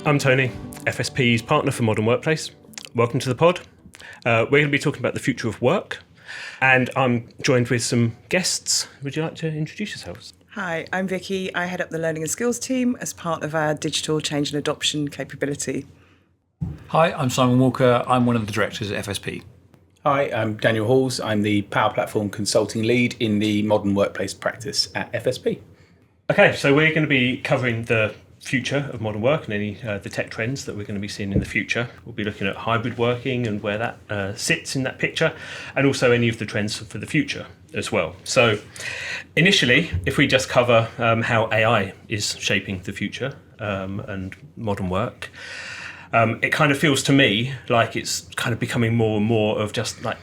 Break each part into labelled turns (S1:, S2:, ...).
S1: I'm Tony, FSP's partner for Modern Workplace. Welcome to the pod. We're going to be talking about the future of work, and I'm joined with some guests. Would you like to introduce yourselves?
S2: Hi, I'm Vickie. I head up the Learning and Skills team as part of our digital change and adoption capability.
S3: Hi, I'm Simon Walker. I'm one of the directors at FSP.
S4: Hi, I'm Daniel Halls. I'm the Power Platform Consulting Lead in the Modern Workplace practice at FSP.
S1: Okay, so we're going to be covering the future of modern work and any the tech trends that we're going to be seeing in the future. We'll be looking at hybrid working and where that sits in that picture, and also any of the trends for the future as well. So initially, if we just cover how AI is shaping the future and modern work, it kind of feels to me like it's kind of becoming more and more of just like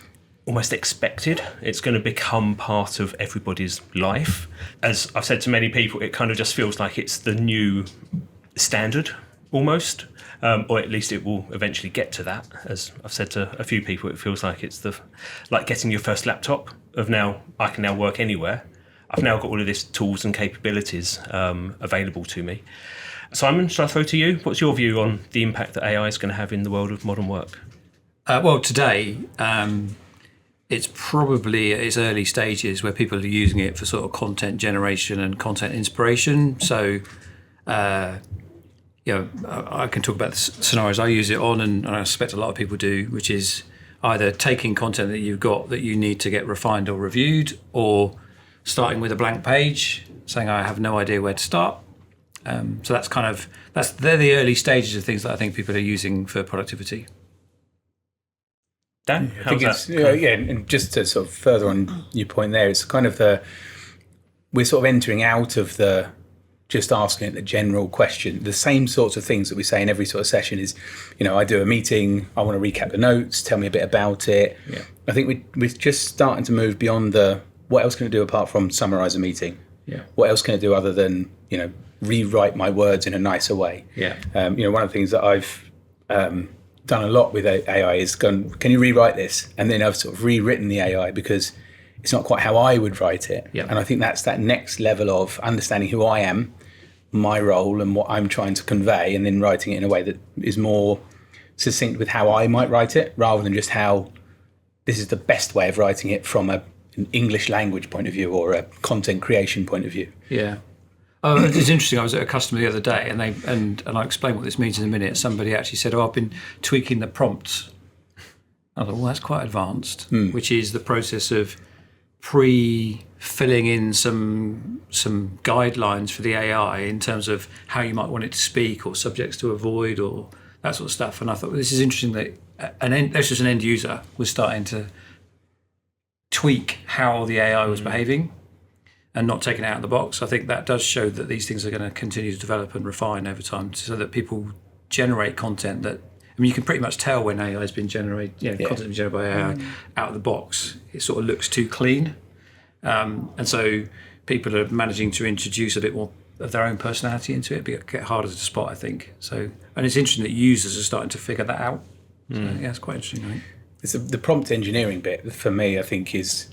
S1: almost expected. It's going to become part of everybody's life. As I've said to many people, it kind of just feels like it's the new standard almost, or at least it will eventually get to that. As I've said to a few people, it feels like it's like getting your first laptop of now, I can now work anywhere. I've now got all of these tools and capabilities available to me. Simon, shall I throw to you? What's your view on the impact that AI is going to have in the world of modern work?
S3: Well, today, it's probably at its early stages where people are using it for sort of content generation and content inspiration. So, I can talk about the scenarios I use it on, and I suspect a lot of people do, which is either taking content that you've got that you need to get refined or reviewed, or starting with a blank page, saying I have no idea where to start. So they're the early stages of things that I think people are using for productivity.
S1: Dan,
S4: I think it's and just to sort of further on your point there, it's kind of we're sort of entering out of the just asking it the general question. The same sorts of things that we say in every sort of session is, I do a meeting, I want to recap the notes, tell me a bit about it. Yeah. I think we're just starting to move beyond what else can I do apart from summarise a meeting? Yeah. What else can I do other than, rewrite my words in a nicer way?
S3: Yeah.
S4: One of the things that I've done a lot with AI is gone, can you rewrite this? And then I've sort of rewritten the AI because it's not quite how I would write it. Yeah. And I think that's that next level of understanding who I am, my role and what I'm trying to convey, and then writing it in a way that is more succinct with how I might write it, rather than just how this is the best way of writing it from an English language point of view or a content creation point of view.
S3: Yeah. Oh, it's interesting. I was at a customer the other day, and I'll explain what this means in a minute. Somebody actually said, I've been tweaking the prompts. I thought, well, that's quite advanced, which is the process of pre-filling in some guidelines for the AI in terms of how you might want it to speak or subjects to avoid or that sort of stuff. And I thought, well, this is interesting that this was an end user was starting to tweak how the AI was behaving and not taking it out of the box. I think that does show that these things are going to continue to develop and refine over time so that people generate content that, you can pretty much tell when AI has been generated, content been generated by AI out of the box. It sort of looks too clean. And so people are managing to introduce a bit more of their own personality into it, but it get harder to spot, I think. So, and it's interesting that users are starting to figure that out. So, it's quite interesting, I think.
S4: It's the prompt engineering bit for me, I think, is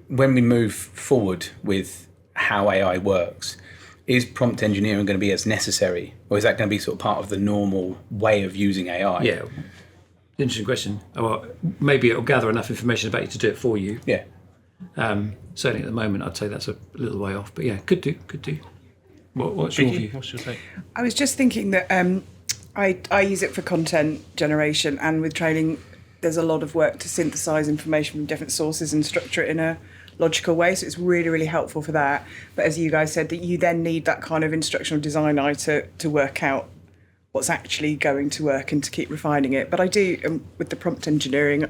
S4: when we move forward with how AI works, is prompt engineering going to be as necessary, or is that going to be sort of part of the normal way of using AI?
S3: Yeah, interesting question. Well, maybe it'll gather enough information about you to do it for you.
S4: Yeah.
S3: Certainly at the moment, I'd say that's a little way off, but yeah, could do. What's your view?
S1: What's your take?
S2: I was just thinking that I use it for content generation, and with training, there's a lot of work to synthesize information from different sources and structure it in a logical way. So it's really, really helpful for that. But as you guys said, that you then need that kind of instructional design eye to work out what's actually going to work and to keep refining it. But I do, with the prompt engineering,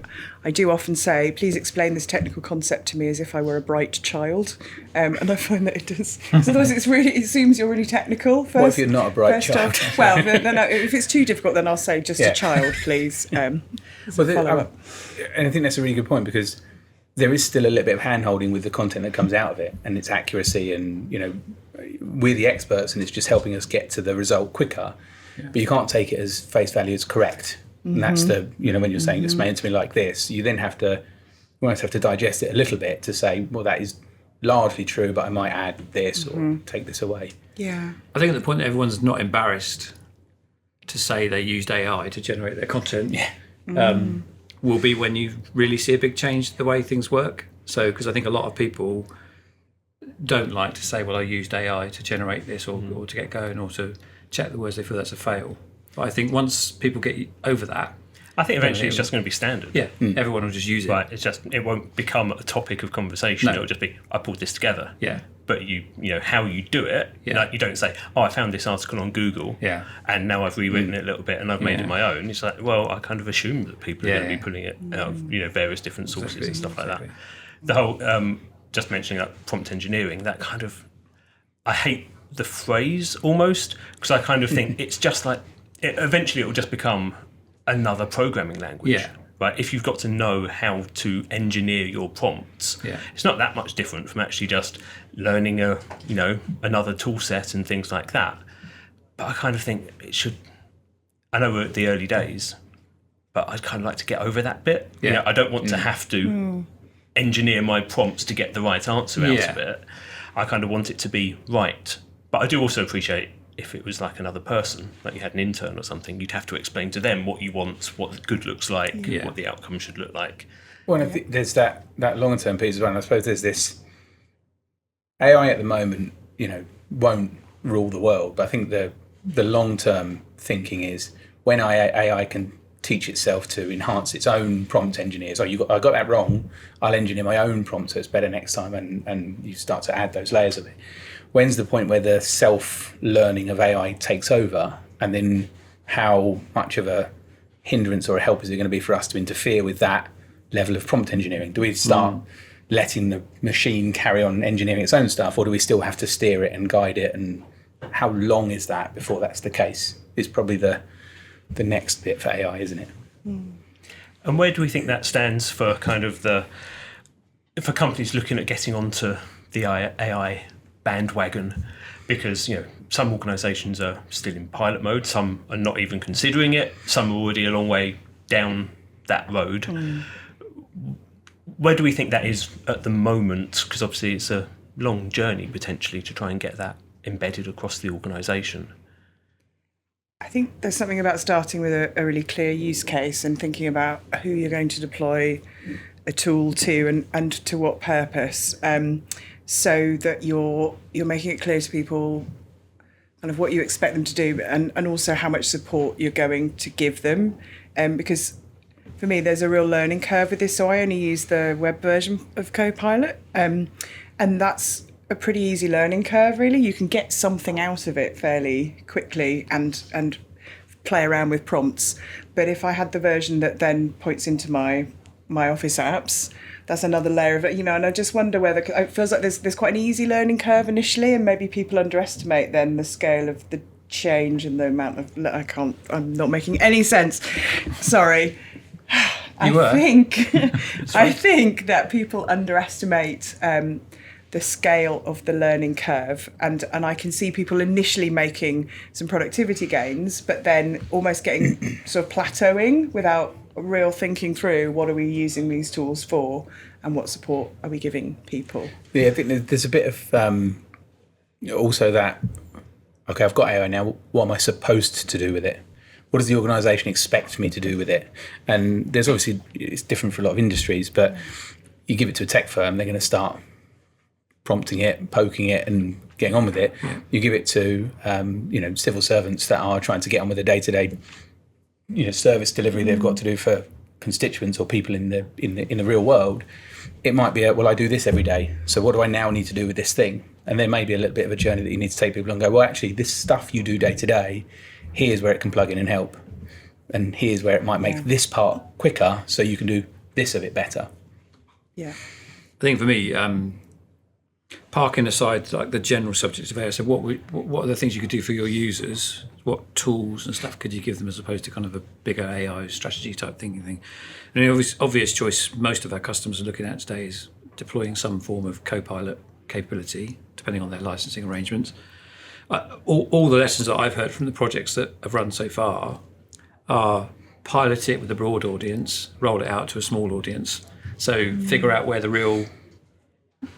S2: I do often say, please explain this technical concept to me as if I were a bright child. And I find that it does. So otherwise it assumes you're really technical first.
S4: What if you're not a bright child?
S2: Well, then if it's too difficult, then I'll say just a child, please.
S4: And I think that's a really good point, because there is still a little bit of hand-holding with the content that comes out of it and its accuracy, and we're the experts and it's just helping us get to the result quicker. Yeah. But you can't take it as face value as correct. And that's when you're saying explain it to me like this, you then almost have to digest it a little bit to say, well, that is largely true, but I might add this or take this away.
S2: Yeah.
S3: I think at the point that everyone's not embarrassed to say they used AI to generate their content will be when you really see a big change the way things work. So, because I think a lot of people don't like to say, well, I used AI to generate this or to get going or to check the words, they feel that's a fail. But I think once people get over that,
S1: I think eventually it's just going to be standard.
S3: Yeah, everyone will just use it.
S1: Right, it won't become a topic of conversation.
S3: No.
S1: It'll just be, I pulled this together.
S3: Yeah.
S1: But you know how you do it.
S3: Yeah.
S1: Like, you don't say, oh, I found this article on Google.
S3: Yeah.
S1: And now I've rewritten it a little bit and I've made it my own. It's like, well, I kind of assume that people are going to be pulling it out of various different sources and stuff like that. The whole just mentioning that prompt engineering, that kind of, I hate the phrase almost, because I kind of think it's just like, eventually it will just become another programming language.
S3: Yeah.
S1: Right? If you've got to know how to engineer your prompts, it's not that much different from actually just learning another tool set and things like that. But I kind of think it should, I know we're at the early days, but I'd kind of like to get over that bit.
S3: Yeah.
S1: You know, I don't want to have to engineer my prompts to get the right answer out of it. I kind of want it to be right. But I do also appreciate if it was like another person, like you had an intern or something, you'd have to explain to them what you want, what good looks like, what the outcome should look like.
S4: Well, I think there's that longer term piece as well. And I suppose there's this AI at the moment, won't rule the world. But I think the long term thinking is when AI can teach itself to enhance its own prompt engineers. I got that wrong. I'll engineer my own prompt so it's better next time, and you start to add those layers of it. When's the point where the self-learning of AI takes over, and then how much of a hindrance or a help is it going to be for us to interfere with that level of prompt engineering? Do we start letting the machine carry on engineering its own stuff, or do we still have to steer it and guide it? And how long is that before that's the case? It's probably the next bit for AI, isn't it?
S1: And where do we think that stands for kind of for companies looking at getting onto the AI bandwagon? Because some organisations are still in pilot mode, some are not even considering it, some are already a long way down that road. Where do we think that is at the moment? Because obviously it's a long journey potentially to try and get that embedded across the organisation.
S2: I think there's something about starting with a really clear use case and thinking about who you're going to deploy a tool to and to what purpose, so that you're making it clear to people kind of what you expect them to do, and also how much support you're going to give them. Because for me, there's a real learning curve with this. So I only use the web version of Copilot, and that's a pretty easy learning curve, really. You can get something out of it fairly quickly and play around with prompts. But if I had the version that then points into my Office apps, that's another layer of it, and I just wonder whether it feels like there's quite an easy learning curve initially, and maybe people underestimate then the scale of the change and the amount of, I'm not making any sense. Sorry. I think that people underestimate the scale of the learning curve, and I can see people initially making some productivity gains, but then almost getting sort of plateauing without real thinking through what are we using these tools for and what support are we giving people.
S4: Yeah, I think there's a bit of also that, okay, I've got AI now, what am I supposed to do with it? What does the organisation expect me to do with it? And there's obviously, it's different for a lot of industries, but you give it to a tech firm, they're going to start prompting it, poking it and getting on with it. Yeah. You give it to civil servants that are trying to get on with the day-to-day service delivery they've got to do for constituents or people in the real world. It might be I do this every day, so what do I now need to do with this thing? And there may be a little bit of a journey that you need to take people and go, well, actually, this stuff you do day to day, here's where it can plug in and help, and here's where it might make this part quicker so you can do this a bit better.
S2: Yeah,
S3: I think for me, parking aside like the general subjects of AI, so what are the things you could do for your users? What tools and stuff could you give them as opposed to kind of a bigger AI strategy type thinking thing? And the obvious choice most of our customers are looking at today is deploying some form of Copilot capability, depending on their licensing arrangements. All the lessons that I've heard from the projects that have run so far are pilot it with a broad audience, roll it out to a small audience. So figure out where the real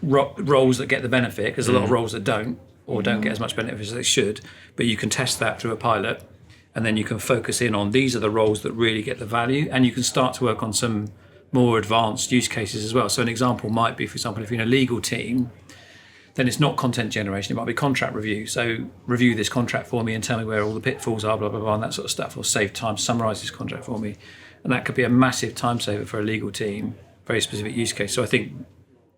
S3: roles that get the benefit, because a lot of roles that don't, or don't get as much benefit as they should, but you can test that through a pilot and then you can focus in on these are the roles that really get the value, and you can start to work on some more advanced use cases as well. So an example might be, for example, if you're in a legal team, then it's not content generation, it might be contract review. So review this contract for me and tell me where all the pitfalls are, blah, blah, blah, and that sort of stuff, or save time, summarise this contract for me. And that could be a massive time saver for a legal team, very specific use case. So I think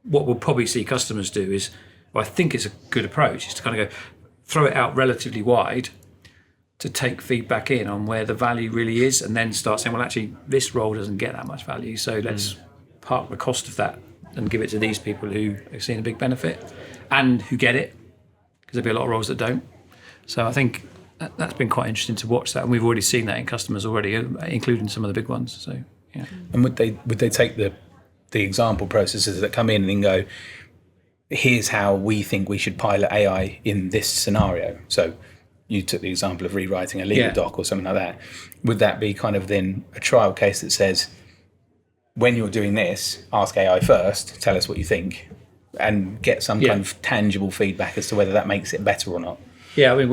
S3: what we'll probably see customers do is, well, I think it's a good approach, is to kind of go, throw it out relatively wide to take feedback in on where the value really is, and then start saying, well, actually, this role doesn't get that much value, so let's park the cost of that and give it to these people who are seeing a big benefit and who get it, because there'll be a lot of roles that don't. So I think that's been quite interesting to watch that, and we've already seen that in customers already, including some of the big ones. So yeah.
S4: And would they take the example processes that come in and then go, here's how we think we should pilot AI in this scenario? So you took the example of rewriting a legal doc or something like that. Would that be kind of then a trial case that says, when you're doing this, ask AI first, tell us what you think, and get some kind of tangible feedback as to whether that makes it better or not?
S3: Yeah, I mean,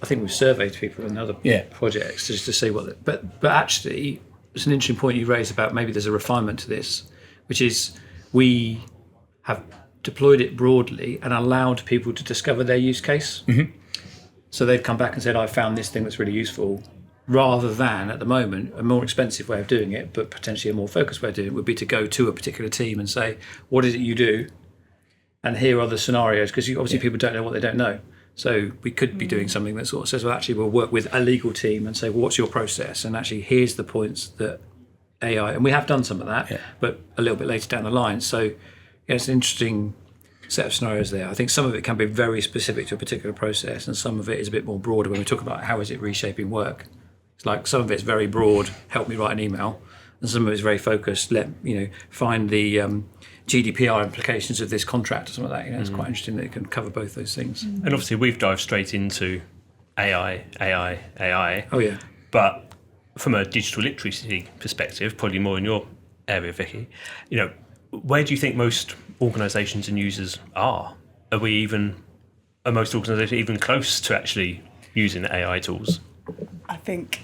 S3: I think we've surveyed people in other projects just to see what. But actually, it's an interesting point you raised about maybe there's a refinement to this, which is we have deployed it broadly and allowed people to discover their use case. Mm-hmm. So they've come back and said, I found this thing that's really useful, rather than, at the moment, a more expensive way of doing it, but potentially a more focused way of doing it would be to go to a particular team and say, what is it you do? And here are the scenarios, because obviously people don't know what they don't know. So we could be doing something that sort of says, well, actually, we'll work with a legal team and say, well, what's your process? And actually, here's the points that AI, and we have done some of that, but a little bit later down the line. So yeah, it's an interesting set of scenarios there. I think some of it can be very specific to a particular process, and some of it is a bit more broader when we talk about how is it reshaping work. It's like some of it's very broad, help me write an email, and some of it's very focused, find the GDPR implications of this contract or something like that. It's quite interesting that it can cover both those things.
S1: And obviously we've dived straight into AI.
S3: Oh yeah.
S1: But from a digital literacy perspective, probably more in your area, Vickie, where do you think most organisations and users are? Are most organisations even close to actually using AI tools?
S2: I think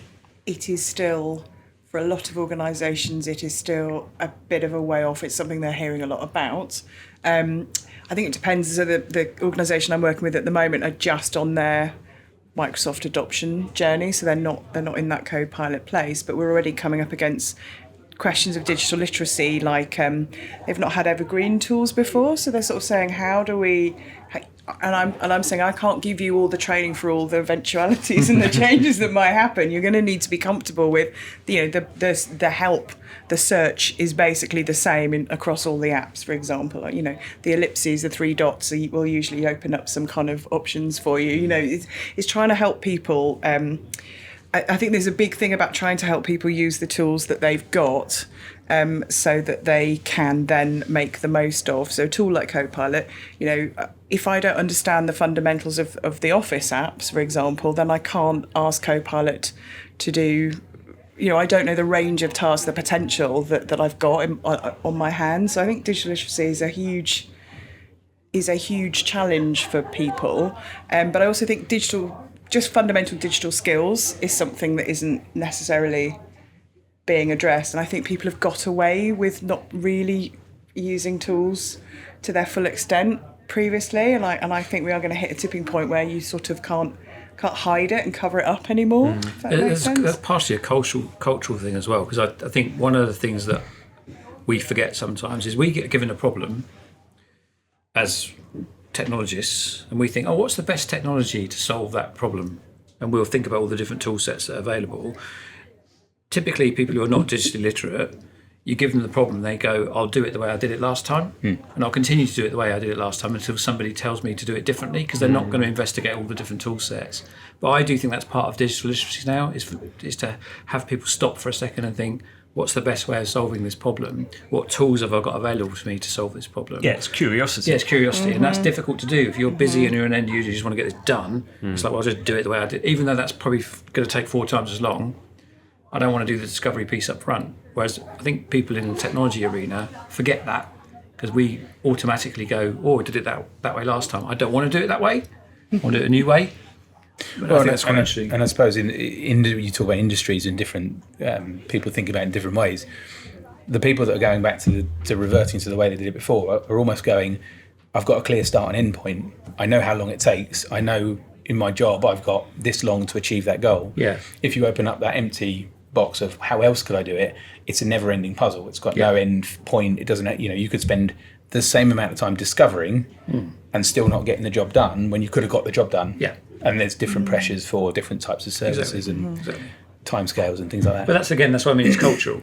S2: it is still, for a lot of organisations, it is still a bit of a way off. It's something they're hearing a lot about. I think it depends. So the organisation I'm working with at the moment are just on their Microsoft adoption journey, so they're not in that co-pilot place, but we're already coming up against questions of digital literacy, like they've not had evergreen tools before, so they're sort of saying, how do we, and I'm saying, I can't give you all the training for all the eventualities and the changes that might happen. You're going to need to be comfortable with the help. The search is basically the same across all the apps, for example. The ellipses, the three dots will usually open up some kind of options for you. It's trying to help people. I think there's a big thing about trying to help people use the tools that they've got, so that they can then make the most of. So a tool like Copilot, if I don't understand the fundamentals of the Office apps, for example, then I can't ask Copilot to do, I don't know the range of tasks, the potential that I've got on my hands. So I think digital literacy is a huge challenge for people. But I also think just fundamental digital skills is something that isn't necessarily being addressed. And I think people have got away with not really using tools to their full extent previously. And I think we are going to hit a tipping point where you sort of can't hide it and cover it up anymore. If that makes sense.
S3: That's partially a cultural thing as well, because I think one of the things that we forget sometimes is we get given a problem as technologists and we think, what's the best technology to solve that problem? And we'll think about all the different tool sets that are available. Typically, people who are not digitally literate, you give them the problem, they go, I'll do it the way I did it last time, and I'll continue to do it the way I did it last time until somebody tells me to do it differently, because they're not going to investigate all the different tool sets. But I do think that's part of digital literacy now, is to have people stop for a second and think, what's the best way of solving this problem? What tools have I got available to me to solve this problem?
S1: Yeah, it's curiosity.
S3: Yeah, it's curiosity, and that's difficult to do. If you're busy and you're an end user, you just want to get this done, it's like, well, I'll just do it the way I did. Even though that's probably going to take 4 times as long, I don't want to do the discovery piece up front. Whereas I think people in the technology arena forget that, because we automatically go, I did it that way last time. I don't want to do it that way. I want to do it a new way. But I think that's quite interesting.
S4: And I suppose in you talk about industries and different people think about it in different ways. The people that are going back to reverting to the way they did it before are almost going, I've got a clear start and end point. I know how long it takes. I know in my job I've got this long to achieve that goal.
S3: Yeah.
S4: If you open up that empty box of how else could I do it, it's a never-ending puzzle. It's got no end point. It doesn't. You could spend the same amount of time discovering and still not getting the job done when you could have got the job done.
S3: Yeah.
S4: And there's different pressures for different types of services and timescales and things like that.
S3: But that's what I mean. It's cultural.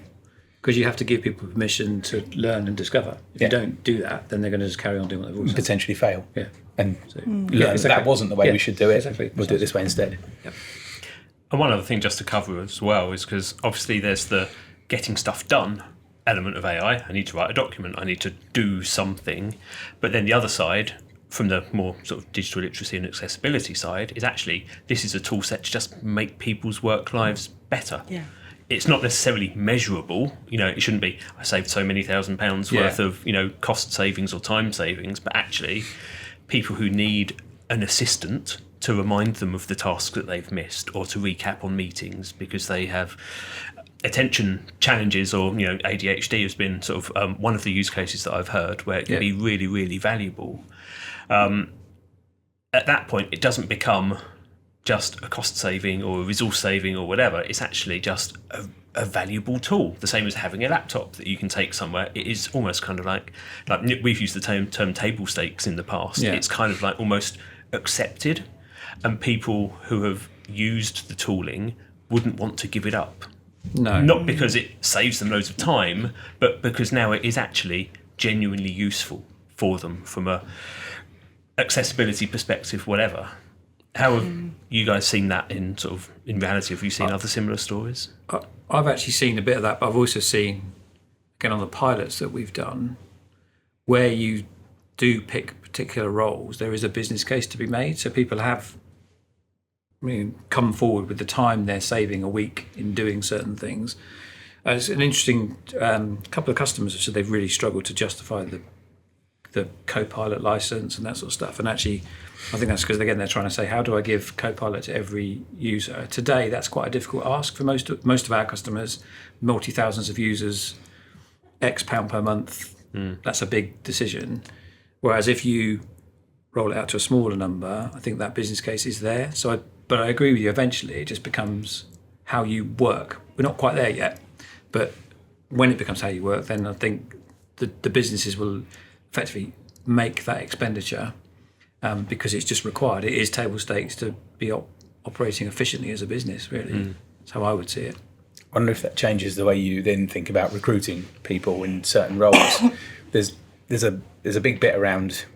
S3: Because you have to give people permission to learn and discover. If you don't do that, then they're going to just carry on doing what they've always done.
S4: Potentially fail.
S3: Yeah.
S4: And learn that wasn't the way we should do it.
S3: Exactly.
S4: We'll do it this way instead.
S3: Yep.
S1: And one other thing just to cover as well is because obviously there's the getting stuff done element of AI. I need to write a document. I need to do something. But then the other side, from the more sort of digital literacy and accessibility side, is actually this is a tool set to just make people's work lives better.
S2: Yeah.
S1: It's not necessarily measurable. It shouldn't be, I saved so many £1,000s worth of, cost savings or time savings, but actually people who need an assistant to remind them of the tasks that they've missed or to recap on meetings because they have attention challenges or, ADHD has been sort of one of the use cases that I've heard where it can be really, really valuable. At that point, it doesn't become just a cost saving or a resource saving or whatever. It's actually just a valuable tool, the same as having a laptop that you can take somewhere. It is almost kind of like we've used the term table stakes in the past. It's kind of like almost accepted, and people who have used the tooling wouldn't want to give it up.
S3: No.
S1: Not because it saves them loads of time, but because now it is actually genuinely useful for them from a accessibility perspective, whatever. How have you guys seen that in reality? Have you seen other similar stories?
S3: I've actually seen a bit of that, but I've also seen, again, on the pilots that we've done, where you do pick particular roles, there is a business case to be made. So people have come forward with the time they're saving a week in doing certain things. It's an interesting couple of customers have said they've really struggled to justify the co-pilot license and that sort of stuff. And actually, I think that's because, again, they're trying to say, how do I give co-pilot to every user? Today, that's quite a difficult ask for most of our customers, multi-thousands of users, X pound per month. That's a big decision. Whereas if you roll it out to a smaller number, I think that business case is there. But I agree with you, eventually it just becomes how you work. We're not quite there yet, but when it becomes how you work, then I think the businesses will effectively make that expenditure because it's just required. It is table stakes to be operating efficiently as a business, really. That's how I would see it.
S4: I wonder if that changes the way you then think about recruiting people in certain roles. There's a big bit around.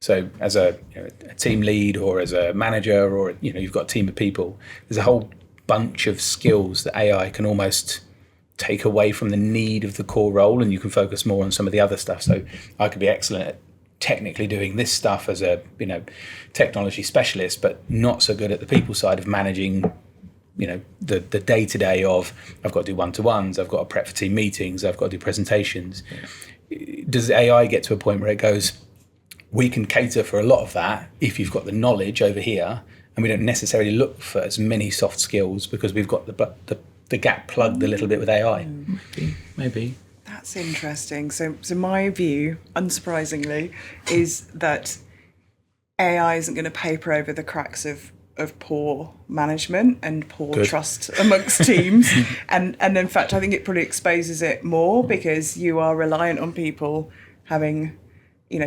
S4: So as a team lead or as a manager or you've got a team of people, there's a whole bunch of skills that AI can almost take away from the need of the core role, and you can focus more on some of the other stuff. So I could be excellent at technically doing this stuff as a technology specialist, but not so good at the people side of managing the day-to-day of I've got to do one-to-ones, I've got to prep for team meetings, I've got to do presentations. Does AI get to a point where it goes, we can cater for a lot of that if you've got the knowledge over here, and we don't necessarily look for as many soft skills because we've got the gap plugged a little bit with AI.
S3: Maybe.
S2: That's interesting. So my view, unsurprisingly, is that AI isn't going to paper over the cracks of poor management and poor trust amongst teams. and in fact, I think it probably exposes it more because you are reliant on people having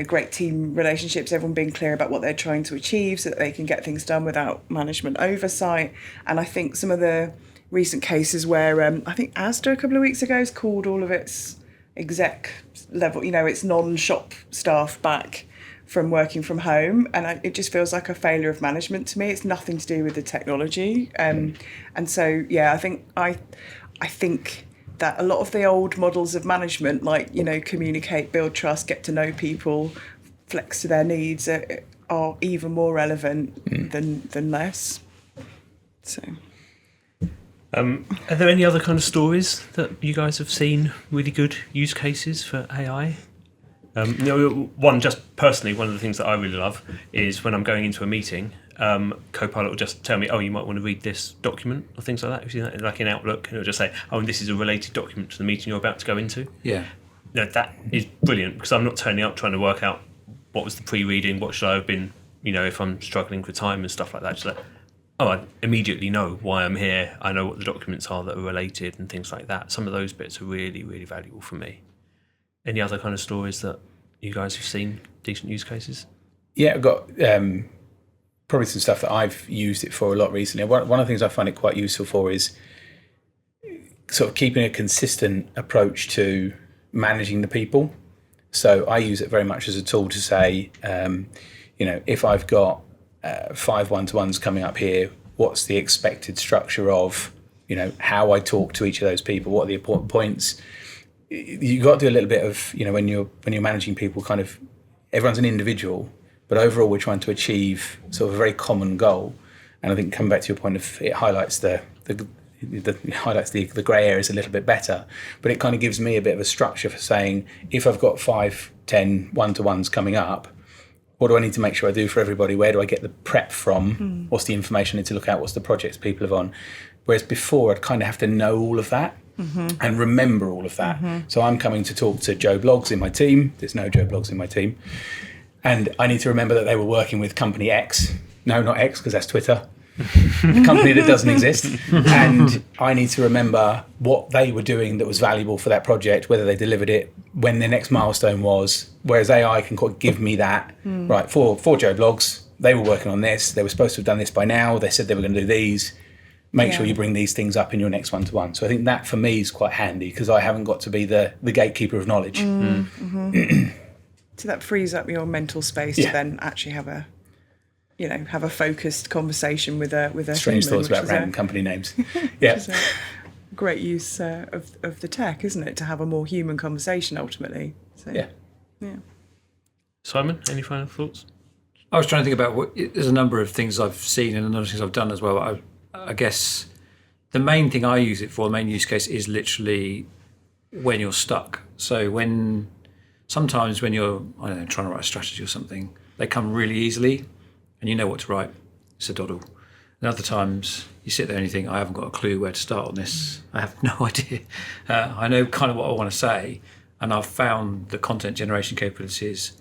S2: great team relationships, everyone being clear about what they're trying to achieve so that they can get things done without management oversight. And I think some of the recent cases where I think Asda a couple of weeks ago has called all of its exec level, its non-shop staff back from working from home, and it just feels like a failure of management to me. It's nothing to do with the technology, and so I think that a lot of the old models of management, like communicate, build trust, get to know people, flex to their needs, are even more relevant than less. So.
S1: Are there any other kind of stories that you guys have seen, really good use cases for AI? One, just personally, one of the things that I really love is when I'm going into a meeting Copilot will just tell me, oh, you might want to read this document or things like that. If you see that, like in Outlook, and it'll just say, oh, and this is a related document to the meeting you're about to go into.
S3: Yeah.
S1: That is brilliant, because I'm not turning up trying to work out what was the pre-reading, what should I have been, if I'm struggling for time and stuff like that. Just like, oh, I immediately know why I'm here. I know what the documents are that are related and things like that. Some of those bits are really, really valuable for me. Any other kind of stories that you guys have seen, decent use cases?
S4: Yeah, I've got probably some stuff that I've used it for a lot recently. One of the things I find it quite useful for is sort of keeping a consistent approach to managing the people. So I use it very much as a tool to say, if I've got 5 one-to-ones coming up here, what's the expected structure of, how I talk to each of those people? What are the important points? You've got to do a little bit of, when you're managing people, kind of, everyone's an individual, but overall we're trying to achieve sort of a very common goal. And I think coming back to your point of it highlights the grey areas a little bit better, but it kind of gives me a bit of a structure for saying, if I've got 5, 10 one-to-ones coming up, what do I need to make sure I do for everybody? Where do I get the prep from? What's the information I need to look at? What's the projects people have on? Whereas before, I'd kind of have to know all of that and remember all of that. So I'm coming to talk to Joe Bloggs in my team. There's no Joe Bloggs in my team. And I need to remember that they were working with company X. No, not X, because that's Twitter. A company that doesn't exist. And I need to remember what they were doing that was valuable for that project, whether they delivered it, when their next milestone was. Whereas AI can give me that. Right, for Joe Bloggs, they were working on this. They were supposed to have done this by now. They said they were going to do these. Make sure you bring these things up in your next one-to-one. So I think that for me is quite handy, because I haven't got to be the gatekeeper of knowledge.
S2: So that frees up your mental space to then actually have a focused conversation with a
S4: Strange
S2: human,
S4: thoughts about random company names.
S2: Yeah. Which is a great use of the tech, isn't it, to have a more human conversation ultimately. So, yeah.
S1: Simon, any final thoughts?
S3: I was trying to think about there's a number of things I've seen and a number of things I've done as well. I guess the main thing I use it for, the main use case, is literally when you're stuck. So sometimes when you're, trying to write a strategy or something, they come really easily and you know what to write. It's a doddle. And other times you sit there and you think, I haven't got a clue where to start on this. I have no idea. I know kind of what I want to say, and I've found the content generation capabilities,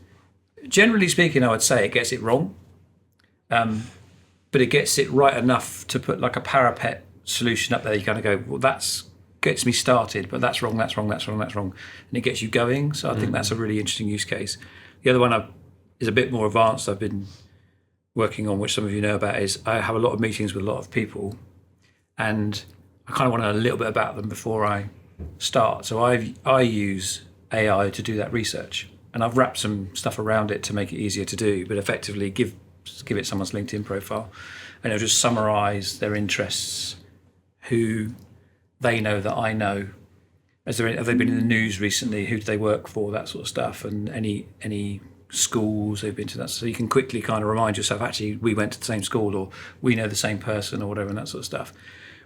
S3: generally speaking, I would say it gets it wrong. But it gets it right enough to put like a parapet solution up there. You kind of go, well, that's gets me started, but that's wrong, that's wrong, that's wrong, that's wrong. And it gets you going. So I think that's a really interesting use case. The other one is a bit more advanced I've been working on, which some of you know about, is I have a lot of meetings with a lot of people, and I kind of want to know a little bit about them before I start. So I use AI to do that research, and I've wrapped some stuff around it to make it easier to do, but effectively give it someone's LinkedIn profile, and it'll just summarize their interests, who they know that I know. Have they been in the news recently? Who do they work for? That sort of stuff, and any schools they've been to. That, so you can quickly kind of remind yourself, actually, we went to the same school, or we know the same person, or whatever, and that sort of stuff,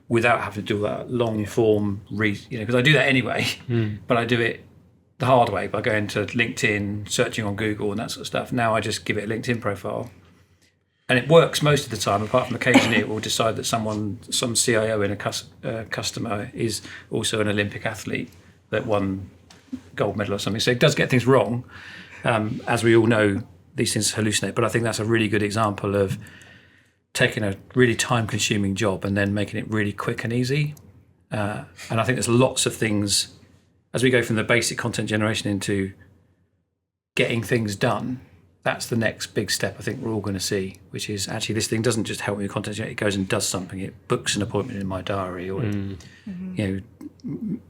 S3: without having to do that long form because I do that anyway, but I do it the hard way by going to LinkedIn, searching on Google, and that sort of stuff. Now I just give it a LinkedIn profile. And it works most of the time, apart from occasionally it will decide that some CIO in a customer is also an Olympic athlete that won gold medal or something. So it does get things wrong. As we all know, these things hallucinate. But I think that's a really good example of taking a really time-consuming job and then making it really quick and easy. And I think there's lots of things, as we go from the basic content generation into getting things done, that's the next big step I think we're all going to see, which is actually this thing doesn't just help me with content, it goes and does something. It books an appointment in my diary, or it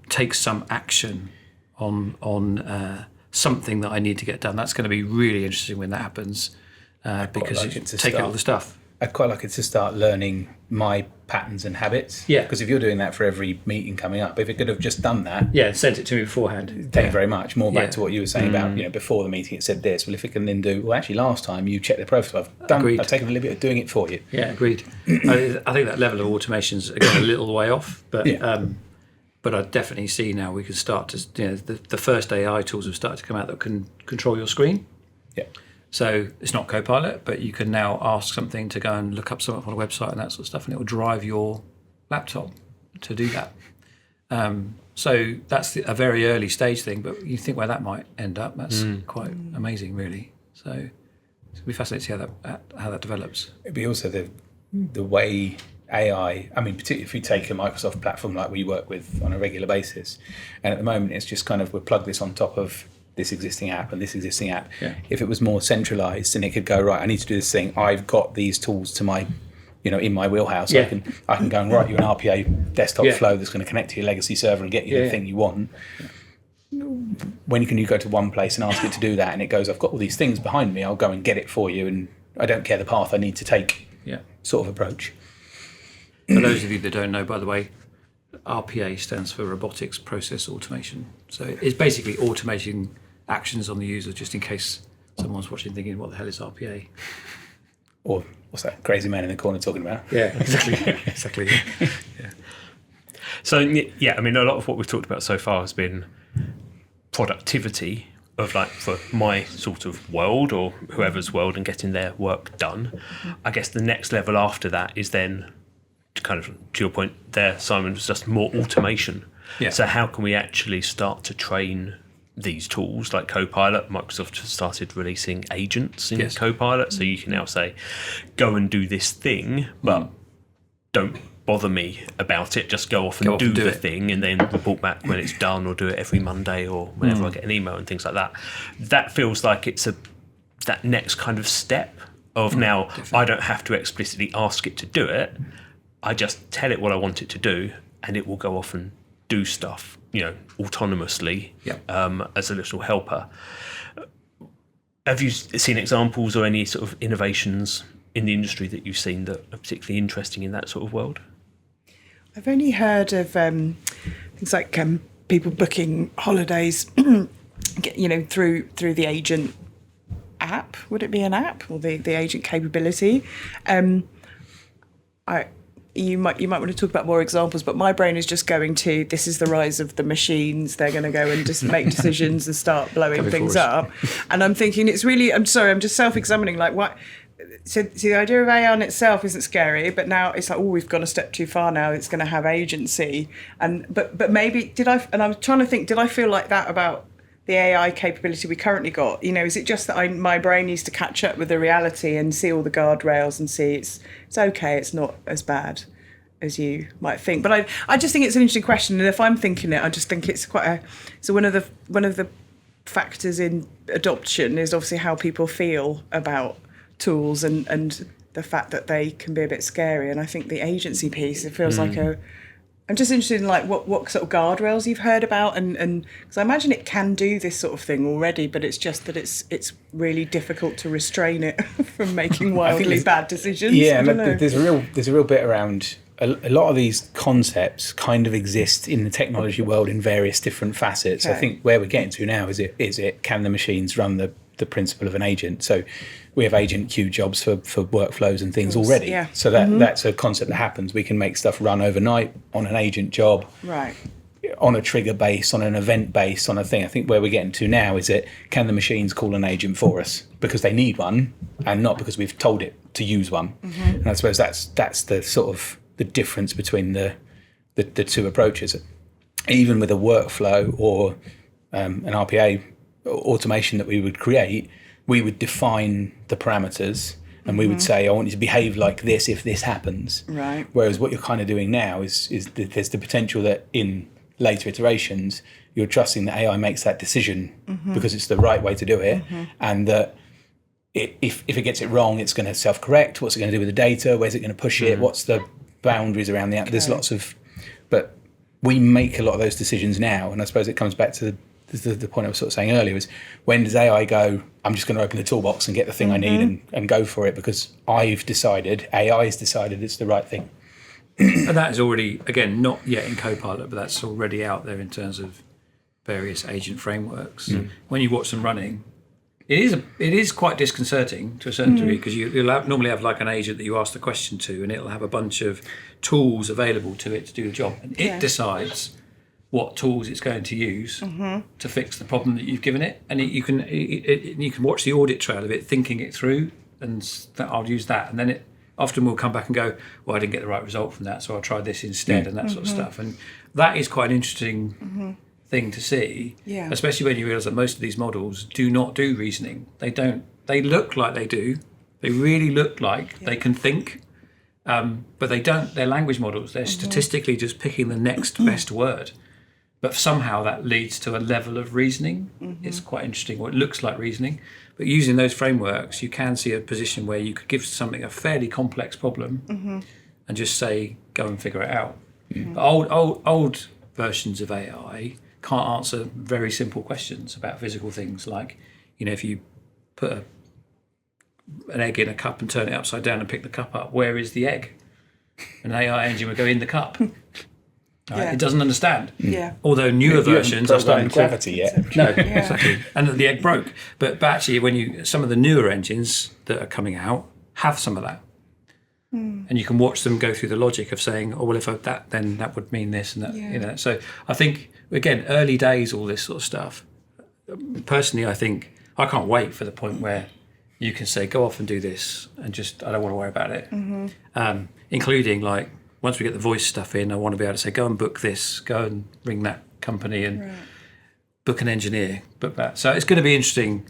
S3: takes some action on something that I need to get done. That's going to be really interesting when that happens, because it's taking all the stuff.
S4: I'd quite like it to start learning my patterns and habits.
S3: Yeah.
S4: Because if you're doing that for every meeting coming up, if it could have just done that.
S3: Yeah, sent it to me beforehand.
S4: Thank you very much. More back to what you were saying about, before the meeting it said this. Well, if it can then do, well, actually last time you checked the profile. I've taken a little bit of doing it for you.
S3: Yeah, agreed. I think that level of automation's again a little way off, but I definitely see now we can start to, the first AI tools have started to come out that can control your screen.
S4: Yeah.
S3: So it's not Copilot, but you can now ask something to go and look up something on a website and that sort of stuff, and it will drive your laptop to do that. So that's a very early stage thing, but you think where that might end up, that's quite amazing, really. So it's going to be fascinating to see how that develops.
S4: It'd be also the way AI, I mean, particularly if you take a Microsoft platform like we work with on a regular basis, and at the moment it's just kind of, we'll plug this on top of this existing app and this existing app.
S3: Yeah.
S4: If it was more centralized and it could go, right, I need to do this thing, I've got these tools to my, in my wheelhouse.
S3: Yeah.
S4: I can go and write you an RPA desktop flow that's going to connect to your legacy server and get you the thing you want. When can you go to one place and ask it to do that, and it goes, I've got all these things behind me, I'll go and get it for you, and I don't care the path I need to take, sort of approach.
S3: For those of you that don't know, by the way, RPA stands for Robotics Process Automation. So it's basically automating actions on the user, just in case someone's watching thinking, what the hell is RPA?
S4: Or what's that crazy man in the corner talking about?
S3: Yeah, exactly. Exactly.
S1: Yeah. So, yeah, I mean, a lot of what we've talked about so far has been productivity of, like, for my sort of world or whoever's world and getting their work done. I guess the next level after that is then, kind of to your point there, Simon, was just more automation.
S3: Yeah.
S1: So how can we actually start to train these tools like Copilot? Microsoft has started releasing agents in Copilot, so you can now say, go and do this thing, but don't bother me about it, just go off and do the thing and then report back when it's done, or do it every Monday or whenever I get an email and things like that. That feels like it's that next kind of step of now definitely. I don't have to explicitly ask it to do it, I just tell it what I want it to do and it will go off and do stuff, autonomously, as a little helper. Have you seen examples or any sort of innovations in the industry that you've seen that are particularly interesting in that sort of world?
S2: I've only heard of things like people booking holidays, through the agent app. Would it be an app, or the agent capability? You might want to talk about more examples, but my brain is just going to, this is the rise of the machines. They're going to go and just make decisions and start blowing things up. And I'm thinking, I'm just self-examining, like, what? So the idea of AI in itself isn't scary, but now it's like, we've gone a step too far now. It's going to have agency. But maybe, I'm trying to think, did I feel like that about the AI capability we currently got? Is it just that my brain needs to catch up with the reality and see all the guardrails and see it's okay, it's not as bad as you might think? But I just think it's an interesting question, and if I'm thinking it, I just think it's so one of the factors in adoption is obviously how people feel about tools and the fact that they can be a bit scary. And I think the agency piece, it feels like I'm just interested in, like, what sort of guardrails you've heard about, and because I imagine it can do this sort of thing already, but it's just that it's really difficult to restrain it from making wildly bad decisions.
S4: Yeah, there's a real bit around a lot of these concepts kind of exist in the technology world in various different facets. Okay. I think where we're getting to now is it can the machines run the principle of an agent? So we have agent queue jobs for workflows and things already. Yeah. So that's a concept that happens. We can make stuff run overnight on an agent job.
S2: Right.
S4: On a trigger base, on an event base, on a thing. I think where we're getting to now is can the machines call an agent for us because they need one and not because we've told it to use one. Mm-hmm. And I suppose that's the sort of the difference between the two approaches. Even with a workflow or an RPA automation that we would create, we would define the parameters and we would say, I want you to behave like this if this happens.
S2: Right.
S4: Whereas what you're kind of doing now is there's the potential that in later iterations, you're trusting that AI makes that decision because it's the right way to do it, and that if it gets it wrong, it's going to self-correct. What's it going to do with the data? Where's it going to push it? What's the boundaries around the app? There's lots of, but we make a lot of those decisions now, and I suppose it comes back to the point I was sort of saying earlier, is when does AI go, I'm just going to open the toolbox and get the thing I need and go for it because AI's decided it's the right thing.
S3: And that is already, again, not yet in Copilot, but that's already out there in terms of various agent frameworks. When you watch them running, it is quite disconcerting to a certain degree, because you'll normally have like an agent that you ask the question to, and it'll have a bunch of tools available to it to do the job, and it decides what tools it's going to use to fix the problem that you've given it, and you can watch the audit trail of it, thinking it through, and I'll use that, and then it often will come back and go, well, I didn't get the right result from that, so I'll try this instead, and that sort of stuff. And that is quite an interesting thing to see, especially when you realise that most of these models do not do reasoning. They don't. They look like they do. They really look like they can think, but they don't. They're language models. They're statistically just picking the next best word. But somehow that leads to a level of reasoning. It's quite interesting, or it looks like reasoning. But using those frameworks, you can see a position where you could give something a fairly complex problem and just say, go and figure it out. But old versions of AI can't answer very simple questions about physical things, like, if you put an egg in a cup and turn it upside down and pick the cup up, where is the egg? An AI engine would go in the cup. Right? It doesn't understand. Although newer versions are starting to
S4: gravity yet.
S3: No, exactly. And the egg broke. But actually, some of the newer engines that are coming out have some of that. And you can watch them go through the logic of saying, oh, well, if that, then that would mean this and that. So I think, again, early days, all this sort of stuff. Personally, I think I can't wait for the point where you can say, go off and do this, and just, I don't want to worry about it. Including, like, once we get the voice stuff in, I want to be able to say, go and book this, go and ring that company and book an engineer, book that. So it's going to be interesting.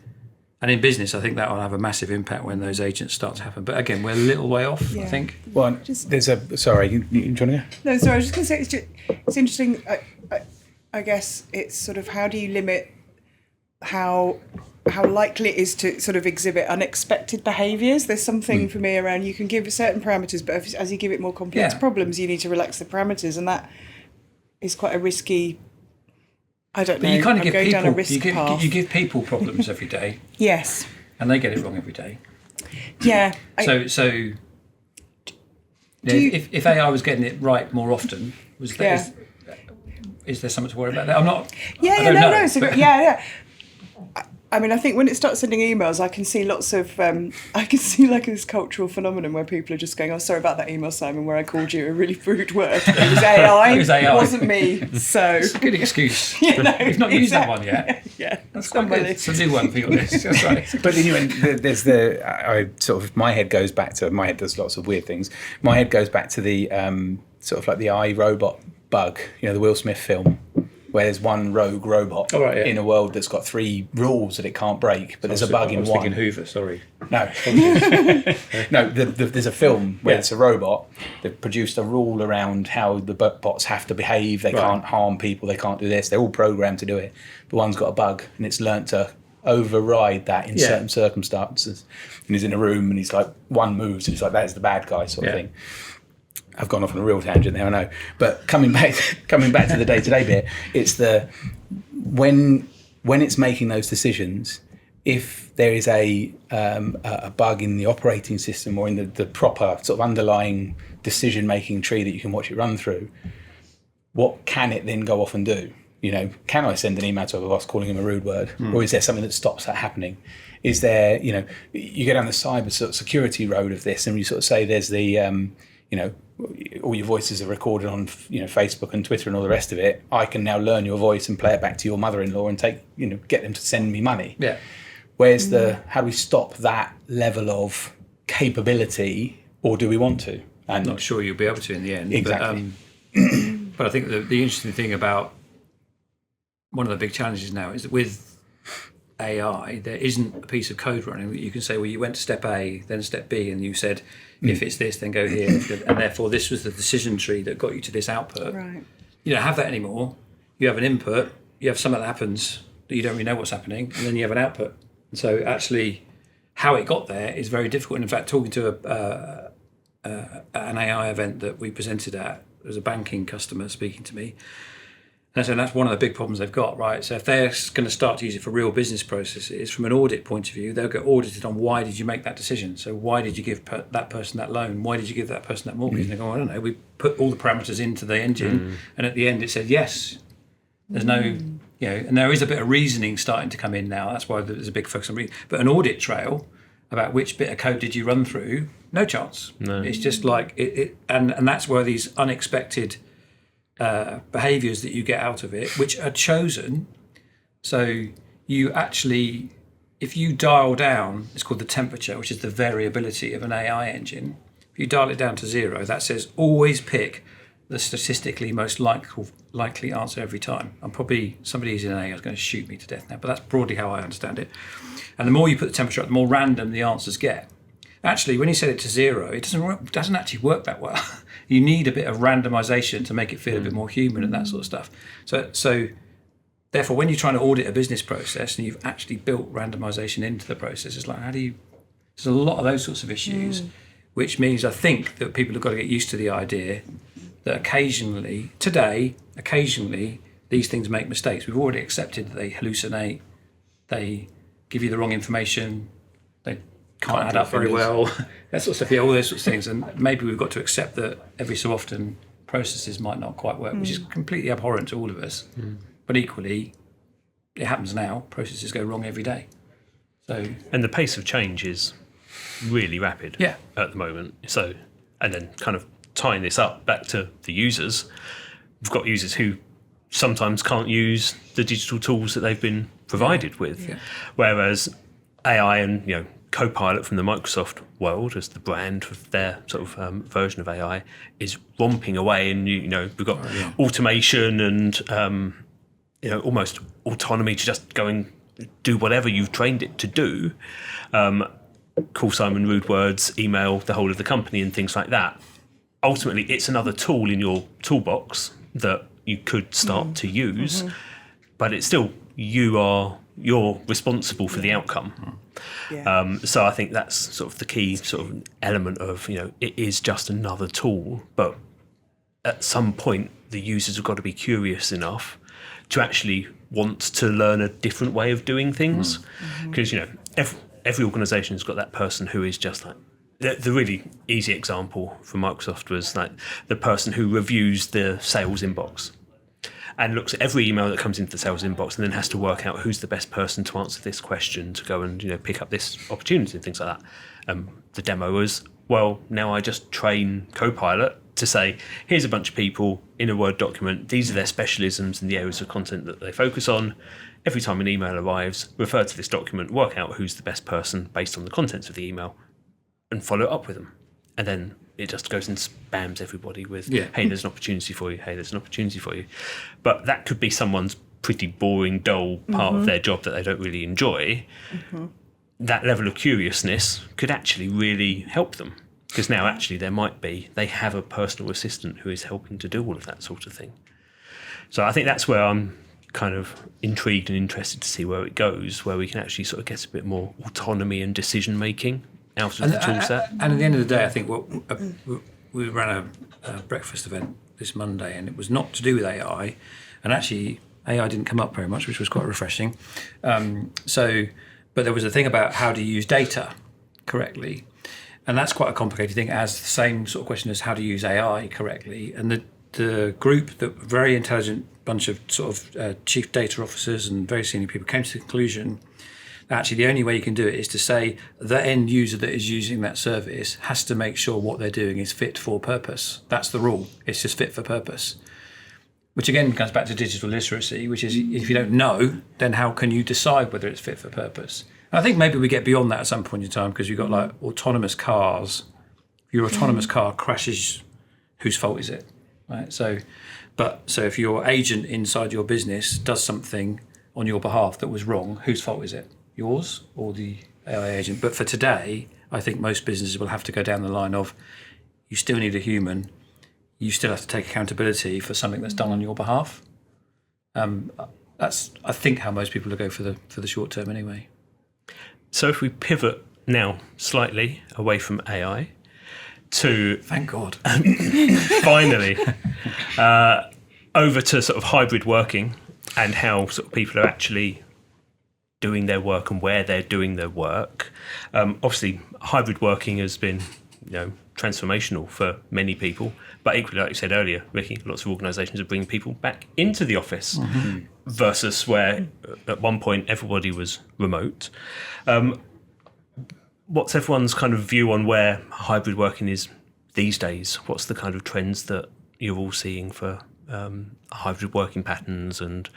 S3: And in business, I think that will have a massive impact when those agents start to happen. But again, we're a little way off, I think.
S4: Well, there's a... Sorry, you trying to go?
S2: No, sorry, I was just going to say, it's interesting. I guess it's sort of, how do you limit how likely it is to sort of exhibit unexpected behaviours? There's something for me around, you can give certain parameters, but as you give it more complex problems, you need to relax the parameters, and that is quite a risky... I don't know.
S3: But you kind of
S2: I'm
S3: give
S2: going
S3: people,
S2: down a risk path.
S3: you give people problems every day.
S2: Yes.
S3: And they get it wrong every day.
S2: Yeah.
S3: If AI was getting it right more often, is there something to worry about there? I'm not. I don't know.
S2: So, I mean, I think when it starts sending emails, I can see lots of, I can see like this cultural phenomenon where people are just going, oh, sorry about that email, Simon, where I called you a really rude word. It was AI. It wasn't me. So.
S3: It's a good excuse. You've not used that one yet.
S2: Yeah.
S3: That's quite good. It's a new one for your list. That's right.
S4: But there's my head goes back to, my head does lots of weird things. My head goes back to the sort of like the iRobot bug, the Will Smith film, where there's one rogue robot in a world that's got 3 rules that it can't break, but there's a bug in one. I was
S5: thinking Hoover, sorry.
S4: No. No, there's a film where it's a robot. They've produced a rule around how the bots have to behave. They can't harm people. They can't do this. They're all programmed to do it. But one's got a bug, and it's learnt to override that in certain circumstances. And he's in a room, and he's like, one moves, and it's like, that is the bad guy sort of thing. I've gone off on a real tangent there, I know. But coming back to the day-to-day bit, it's the when it's making those decisions, if there is a bug in the operating system or in the proper sort of underlying decision-making tree that you can watch it run through, what can it then go off and do? Can I send an email to a boss calling him a rude word, or is there something that stops that happening? Is there, you get down the cyber sort of security road of this, and you sort of say there's the all your voices are recorded on Facebook and Twitter and all the rest of it. I can now learn your voice and play it back to your mother-in-law and get them to send me money.
S3: Yeah.
S4: Where's how do we stop that level of capability, or do we want to?
S3: I'm not sure you'll be able to in the end.
S4: Exactly.
S3: But I think the interesting thing about one of the big challenges now is that with AI, there isn't a piece of code running that you can say, well, you went to step A, then step B, and you said, if it's this, then go here. And therefore, this was the decision tree that got you to this output.
S2: Right.
S3: You don't have that anymore. You have an input, you have something that happens that you don't really know what's happening, and then you have an output. And so actually, how it got there is very difficult. And in fact, talking to an AI event that we presented at, there was a banking customer speaking to me. And so that's one of the big problems they've got, right? So if they're going to start to use it for real business processes, from an audit point of view, they'll get audited on why did you make that decision? So why did you give that person that loan? Why did you give that person that mortgage? And they go, I don't know, we put all the parameters into the engine, and at the end it said yes. There's no, and there is a bit of reasoning starting to come in now. That's why there's a big focus on reasoning. But an audit trail about which bit of code did you run through, no chance.
S1: No.
S3: It's just like, and that's where these unexpected behaviours that you get out of it, which are chosen. So you actually, if you dial down, it's called the temperature, which is the variability of an AI engine. If you dial it down to 0, that says always pick the statistically most likely answer every time. I'm probably, somebody who's in AI is going to shoot me to death now, but that's broadly how I understand it. And the more you put the temperature up, the more random the answers get. Actually, when you set it to 0, it doesn't actually work that well. You need a bit of randomization to make it feel a bit more human and that sort of stuff. So therefore, when you're trying to audit a business process and you've actually built randomization into the process, it's like, there's a lot of those sorts of issues, which means I think that people have got to get used to the idea that occasionally, these things make mistakes. We've already accepted that they hallucinate, they give you the wrong information, they can't add up very well, that sort of stuff, all those sorts of things. And maybe we've got to accept that every so often processes might not quite work, which is completely abhorrent to all of us. But equally, it happens now, processes go wrong every day.
S1: And the pace of change is really rapid at the moment. So, and then kind of tying this up back to the users, we've got users who sometimes can't use the digital tools that they've been provided with, whereas AI and Copilot from the Microsoft world as the brand of their sort of version of AI is romping away, and we've got automation and almost autonomy to just go and do whatever you've trained it to do. Call Simon rude words, email the whole of the company and things like that. Ultimately, it's another tool in your toolbox that you could start to use, but it's still you're responsible for the outcome. So I think that's sort of the key sort of element of it is just another tool, but at some point the users have got to be curious enough to actually want to learn a different way of doing things, because every organisation has got that person who is just like. The really easy example from Microsoft was like the person who reviews the sales inbox and looks at every email that comes into the sales inbox and then has to work out who's the best person to answer this question to go and pick up this opportunity and things like that. The demo was, well, now I just train Copilot to say, here's a bunch of people in a Word document, these are their specialisms and the areas of content that they focus on. Every time an email arrives, refer to this document, work out who's the best person based on the contents of the email, and follow up with them. And then it just goes and spams everybody with, hey, there's an opportunity for you, hey, there's an opportunity for you. But that could be someone's pretty boring, dull part of their job that they don't really enjoy. That level of curiousness could actually really help them. Because now actually they have a personal assistant who is helping to do all of that sort of thing. So I think that's where I'm kind of intrigued and interested to see where it goes, where we can actually sort of get a bit more autonomy and decision making out of the tool set.
S3: And at the end of the day, I think we ran a breakfast event this Monday, and it was not to do with AI, and actually AI didn't come up very much, which was quite refreshing. But there was a thing about how to use data correctly, and that's quite a complicated thing, as the same sort of question as how to use AI correctly. And the group, the very intelligent bunch of sort of chief data officers and very senior people, came to the conclusion actually the only way you can do it is to say the end user that is using that service has to make sure what they're doing is fit for purpose. That's the rule. It's just fit for purpose. Which again comes back to digital literacy, which is if you don't know, then how can you decide whether it's fit for purpose? And I think maybe we get beyond that at some point in time, because you've got like autonomous cars. If your autonomous car crashes, whose fault is it? Right. So if your agent inside your business does something on your behalf that was wrong, whose fault is it? Yours or the AI agent? But for today, I think most businesses will have to go down the line of you still need a human. You still have to take accountability for something that's done on your behalf. That's, I think, how most people will go for the short term anyway.
S1: So if we pivot now slightly away from AI to...
S3: Thank God.
S1: Finally, over to sort of hybrid working and how sort of people are actually doing their work and where they're doing their work. Obviously, hybrid working has been, transformational for many people. But equally, like you said earlier, Vickie, lots of organisations are bringing people back into the office versus where at one point everybody was remote. What's everyone's kind of view on where hybrid working is these days? What's the kind of trends that you're all seeing for hybrid working patterns and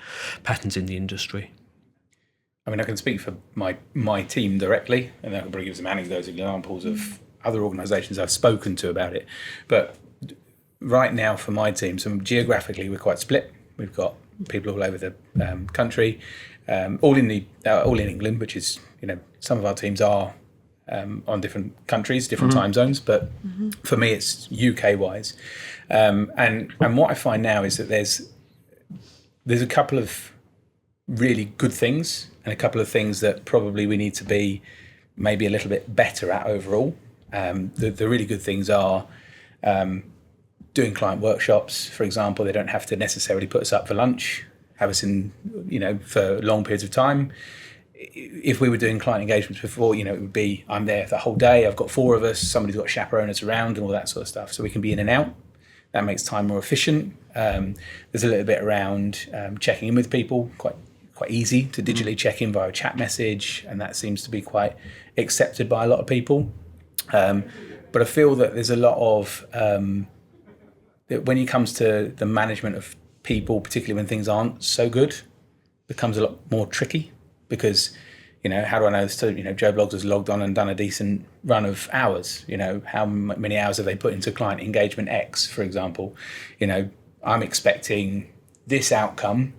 S1: patterns in the industry.
S4: I mean, I can speak for my team directly, and I can probably give some anecdotes, examples of other organisations I've spoken to about it. But right now, for my team, geographically, we're quite split. We've got people all over the country, all in England, which is, some of our teams are on different countries, different time zones. But for me, it's UK wise, and what I find now is that there's a couple of really good things and a couple of things that probably we need to be maybe a little bit better at overall. The really good things are doing client workshops, for example. They don't have to necessarily put us up for lunch, have us in, for long periods of time. If we were doing client engagements before, it would be, I'm there the whole day, I've got 4 of us, somebody's got chaperoners around and all that sort of stuff. So we can be in and out. That makes time more efficient. There's a little bit around checking in with people, quite easy to digitally check in via a chat message, and that seems to be quite accepted by a lot of people. But I feel that there's a lot of, when it comes to the management of people, particularly when things aren't so good, becomes a lot more tricky because, how do I know? So, Joe Bloggs has logged on and done a decent run of hours. How many hours have they put into client engagement X, for example? I'm expecting this outcome,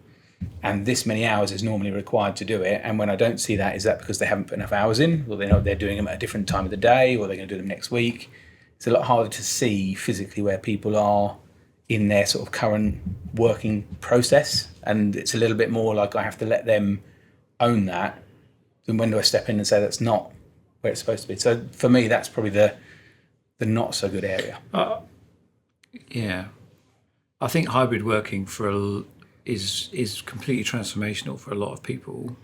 S4: and this many hours is normally required to do it. And when I don't see that, is that because they haven't put enough hours in? Or they're doing them at a different time of the day, or they're going to do them next week? It's a lot harder to see physically where people are in their sort of current working process. And it's a little bit more like I have to let them own that. Then when do I step in and say that's not where it's supposed to be? So for me, that's probably the not so good area.
S3: Yeah. I think hybrid working is completely transformational for a lot of people.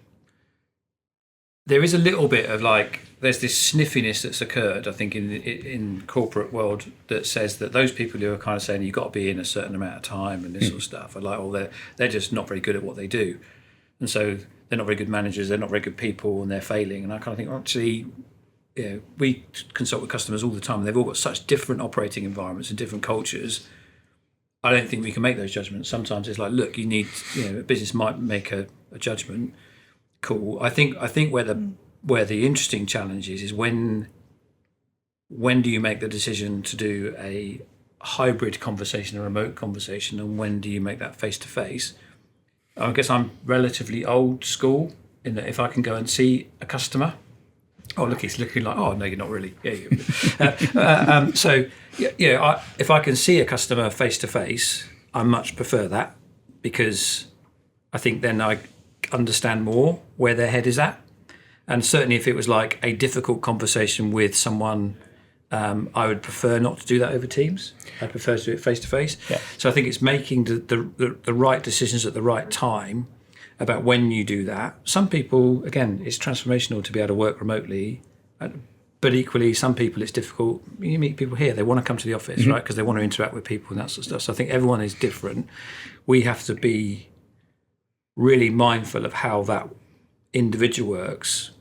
S3: There is a little bit of there's this sniffiness that's occurred, I think, in corporate world that says that those people who are kind of saying you've got to be in a certain amount of time and this sort of stuff are like, they're just not very good at what they do. And so they're not very good managers, they're not very good people, and they're failing. And I kind of think, actually, we consult with customers all the time, and they've all got such different operating environments and different cultures. I don't think we can make those judgments. Sometimes it's like, look, you need, a business might make a judgment. Cool. I think where the interesting challenge is when do you make the decision to do a hybrid conversation, a remote conversation, and when do you make that face to face? I guess I'm relatively old school in that if I can go and see a customer, oh look, he's looking like, oh no, you're not really. Yeah. So if I can see a customer face to face, I much prefer that because I think then I understand more where their head is at. And certainly if it was like a difficult conversation with someone, I would prefer not to do that over Teams. I prefer to do it face to face. So I think it's making the right decisions at the right time about when you do that. Some people, again, it's transformational to be able to work remotely, but equally some people it's difficult. You meet people here, they want to come to the office, right? Because they want to interact with people and that sort of stuff. So I think everyone is different. We have to be really mindful of how that individual works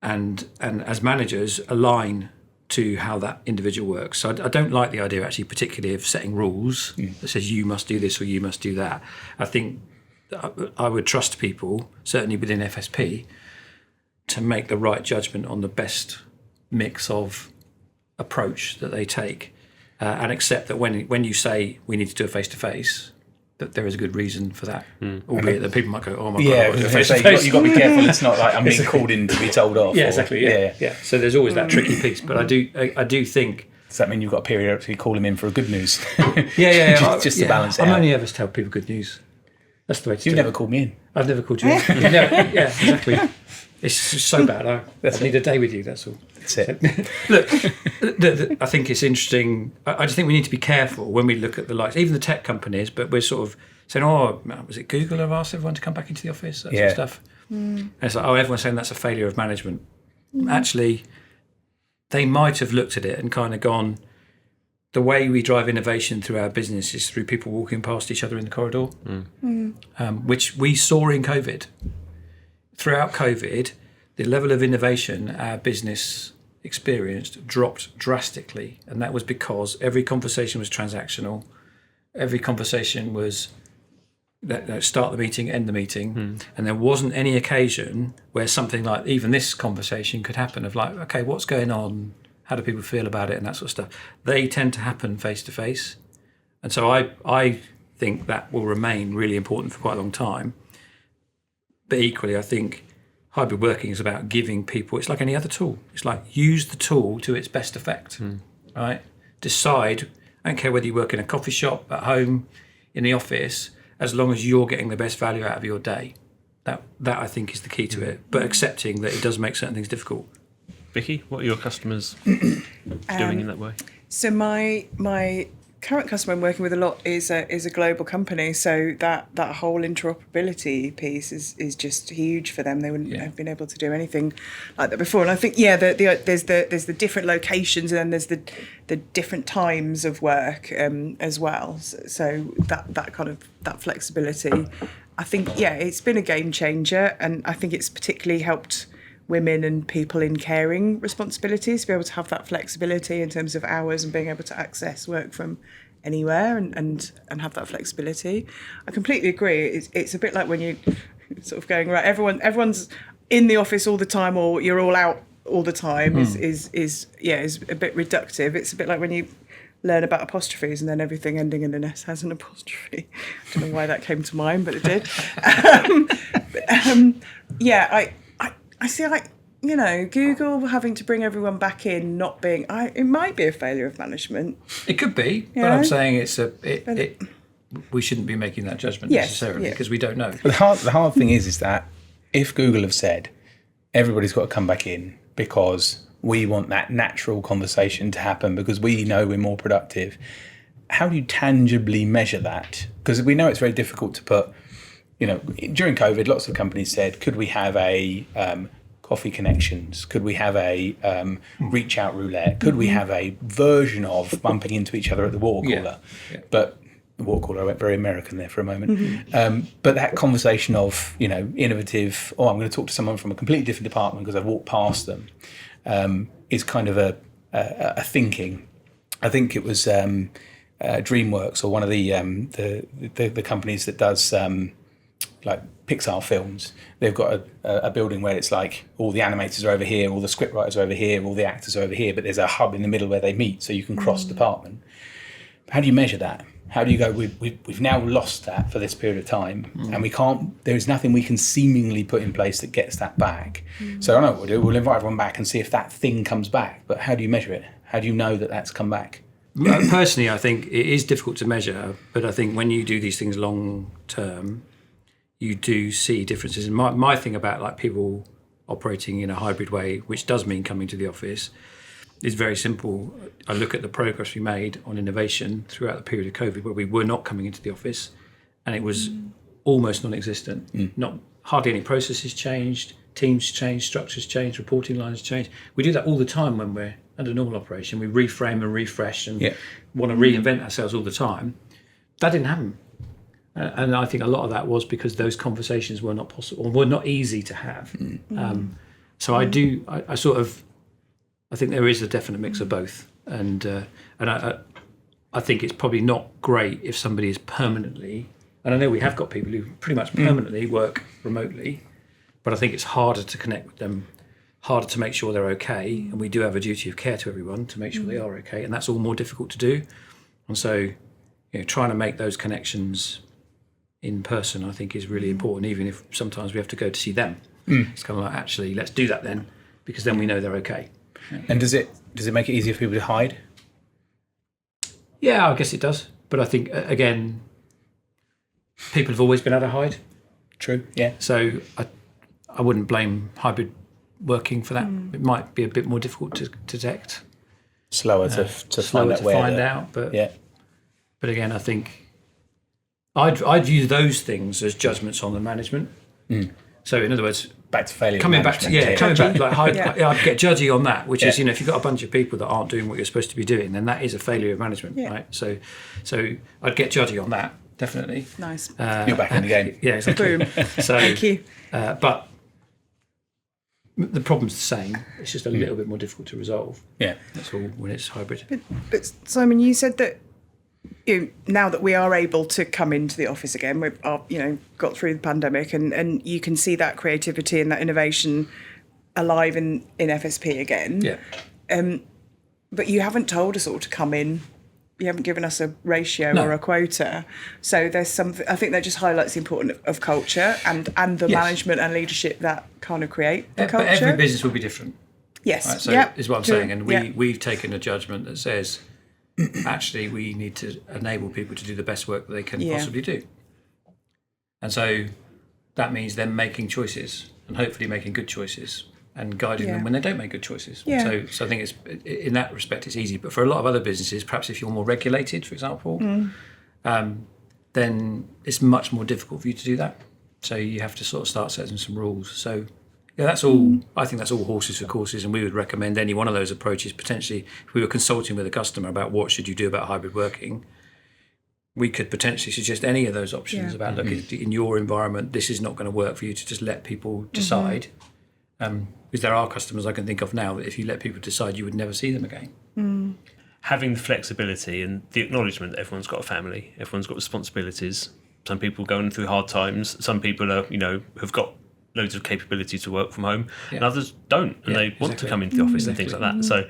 S3: and as managers align to how that individual works. So I don't like the idea actually particularly of setting rules that says you must do this or you must do that. I think I would trust people, certainly within FSP, to make the right judgment on the best mix of approach that they take and accept that when you say we need to do a face-to-face, that there is a good reason for that, albeit that people might go, oh my God,
S4: you've got to be careful. It's not like I'm being called in to be told off.
S3: Yeah, exactly. Yeah. So there's always that tricky piece, but I do think.
S4: Does that mean you've got to periodically call them in for a good news?
S3: Yeah.
S4: just to balance it out.
S3: I'm only ever to tell people good news. That's the way to do it.
S4: You've never called me in.
S3: I've never called you in. Yeah, exactly. It's just so bad. I need a day with you, that's all.
S4: That's it.
S3: Look, I think it's interesting. I just think we need to be careful when we look at the likes, even the tech companies, but we're sort of saying, oh, was it Google who have asked everyone to come back into the office? That sort of stuff. And it's like, oh, everyone's saying that's a failure of management. Actually, they might have looked at it and kind of gone, the way we drive innovation through our business is through people walking past each other in the corridor, which we saw in COVID. Throughout COVID, the level of innovation our business experienced dropped drastically. And that was because every conversation was transactional. every conversation was start the meeting, end the meeting, and there wasn't any occasion where something like even this conversation could happen of like, okay, what's going on? How do people feel about it and that sort of stuff? They tend to happen face to face. And so I think that will remain really important for quite a long time. But equally, I think hybrid working is about giving people, it's like any other tool. It's like use the tool to its best effect, right? Decide, I don't care whether you work in a coffee shop, at home, in the office, as long as you're getting the best value out of your day. That I think is the key to it. But accepting that it does make certain things difficult.
S1: Vickie, what are your customers doing in that way?
S2: So my current customer I'm working with a lot is a global company, so that whole interoperability piece is just huge for them. They wouldn't have been able to do anything like that before. And I think there's the different locations, and then there's the different times of work as well. So that kind of that flexibility, I think it's been a game changer, and I think it's particularly helped women and people in caring responsibilities to be able to have that flexibility in terms of hours and being able to access work from anywhere and have that flexibility. I completely agree. It's a bit like when you sort of going, right, everyone's in the office all the time, or you're all out all the time is a bit reductive. It's a bit like when you learn about apostrophes and then everything ending in an S has an apostrophe. I don't know why that came to mind, but it did. I see, like, Google having to bring everyone back in, not being, it might be a failure of management.
S3: It could be, but I'm saying we shouldn't be making that judgment necessarily because we don't know.
S4: But the hard thing is that if Google have said everybody's got to come back in because we want that natural conversation to happen because we know we're more productive, how do you tangibly measure that? Because we know it's very difficult to put. During COVID, lots of companies said, could we have a coffee connections? Could we have a reach out roulette? Could we have a version of bumping into each other at the water cooler? Yeah. But the water cooler, I went very American there for a moment. But that conversation of, innovative, I'm going to talk to someone from a completely different department because I've walked past them, is kind of a thinking. I think it was DreamWorks or one of the companies that does like Pixar films. They've got a building where it's like all the animators are over here, all the scriptwriters are over here, all the actors are over here, but there's a hub in the middle where they meet, so you can cross department. How do you measure that? How do you go, we've now lost that for this period of time, and we can't, there's nothing we can seemingly put in place that gets that back. So I know what we'll do, we'll invite everyone back and see if that thing comes back, but how do you measure it? How do you know that that's come back?
S3: Personally, I think it is difficult to measure, but I think when you do these things long term, you do see differences. And my thing about like people operating in a hybrid way, which does mean coming to the office, is very simple. I look at the progress we made on innovation throughout the period of COVID where we were not coming into the office, and it was almost non-existent. Not hardly any processes changed, teams changed, structures changed, reporting lines changed. We do that all the time when we're under normal operation. We reframe and refresh and want to reinvent ourselves all the time. That didn't happen. And I think a lot of that was because those conversations were not possible, or were not easy to have. So I think there is a definite mix of both. And I think it's probably not great if somebody is permanently, and I know we have got people who pretty much permanently work remotely, but I think it's harder to connect with them, harder to make sure they're okay. And we do have a duty of care to everyone to make sure they are okay. And that's all more difficult to do. And so, trying to make those connections in person, I think, is really important, even if sometimes we have to go to see them. It's kind of like, actually, let's do that then, because then we know they're okay.
S4: And does it make it easier for people to hide?
S3: Yeah, I guess it does. But I think, again, people have always been able to hide.
S4: True, yeah.
S3: So I wouldn't blame hybrid working for that. It might be a bit more difficult to detect.
S4: Slower to find out.
S3: But again, I think I'd view those things as judgments on the management. So in other words,
S4: back to failure.
S3: Coming back, I'd get judgy on that, which is, if you've got a bunch of people that aren't doing what you're supposed to be doing, then that is a failure of management, right? So I'd get judgy on that, definitely.
S2: Nice.
S4: You're back in the game.
S3: Yeah, exactly.
S2: Boom.
S3: So,
S2: thank you.
S3: But the problem's the same. It's just a little bit more difficult to resolve.
S4: Yeah,
S3: that's all when it's hybrid.
S2: But Simon, you said that now that we are able to come into the office again, we've got through the pandemic, and you can see that creativity and that innovation alive in FSP again.
S3: Yeah.
S2: But you haven't told us all to come in. You haven't given us a ratio or a quota. So there's something, I think that just highlights the importance of culture and the management and leadership that kind of create the culture.
S3: But every business will be different.
S2: Yes.
S3: Right? So is what I'm saying. And we've taken a judgment that says, actually, we need to enable people to do the best work that they can possibly do. And so that means them making choices and hopefully making good choices and guiding them when they don't make good choices. So I think it's, in that respect, it's easy. But for a lot of other businesses, perhaps if you're more regulated, for example, then it's much more difficult for you to do that. So you have to sort of start setting some rules. So that's all. I think that's all horses for courses, and we would recommend any one of those approaches. Potentially, if we were consulting with a customer about what should you do about hybrid working, we could potentially suggest any of those options about, look, in your environment, this is not going to work for you to just let people decide. Because there are customers I can think of now that if you let people decide, you would never see them again.
S1: Having the flexibility and the acknowledgement that everyone's got a family, everyone's got responsibilities. Some people going through hard times. Some people are, have got loads of capability to work from home, and others don't, and they want to come into the office and things like that. So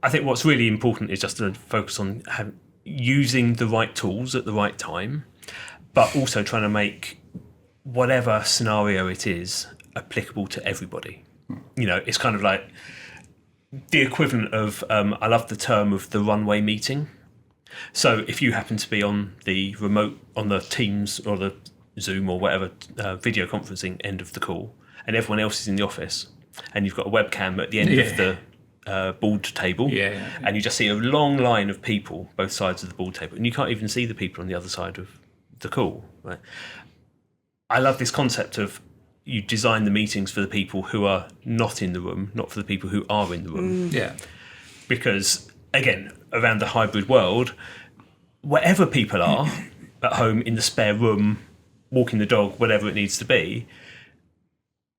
S1: I think what's really important is just to focus on using the right tools at the right time, but also trying to make whatever scenario it is applicable to everybody. It's kind of like the equivalent of, I love the term of the runway meeting. So if you happen to be on the remote, on the Teams or the Zoom or whatever video conferencing end of the call, and everyone else is in the office, and you've got a webcam at the end of the board table, and you just see a long line of people both sides of the board table, and you can't even see the people on the other side of the call. Right? I love this concept of you design the meetings for the people who are not in the room, not for the people who are in the room. Because again, around the hybrid world, wherever people are, at home, in the spare room, walking the dog, whatever it needs to be,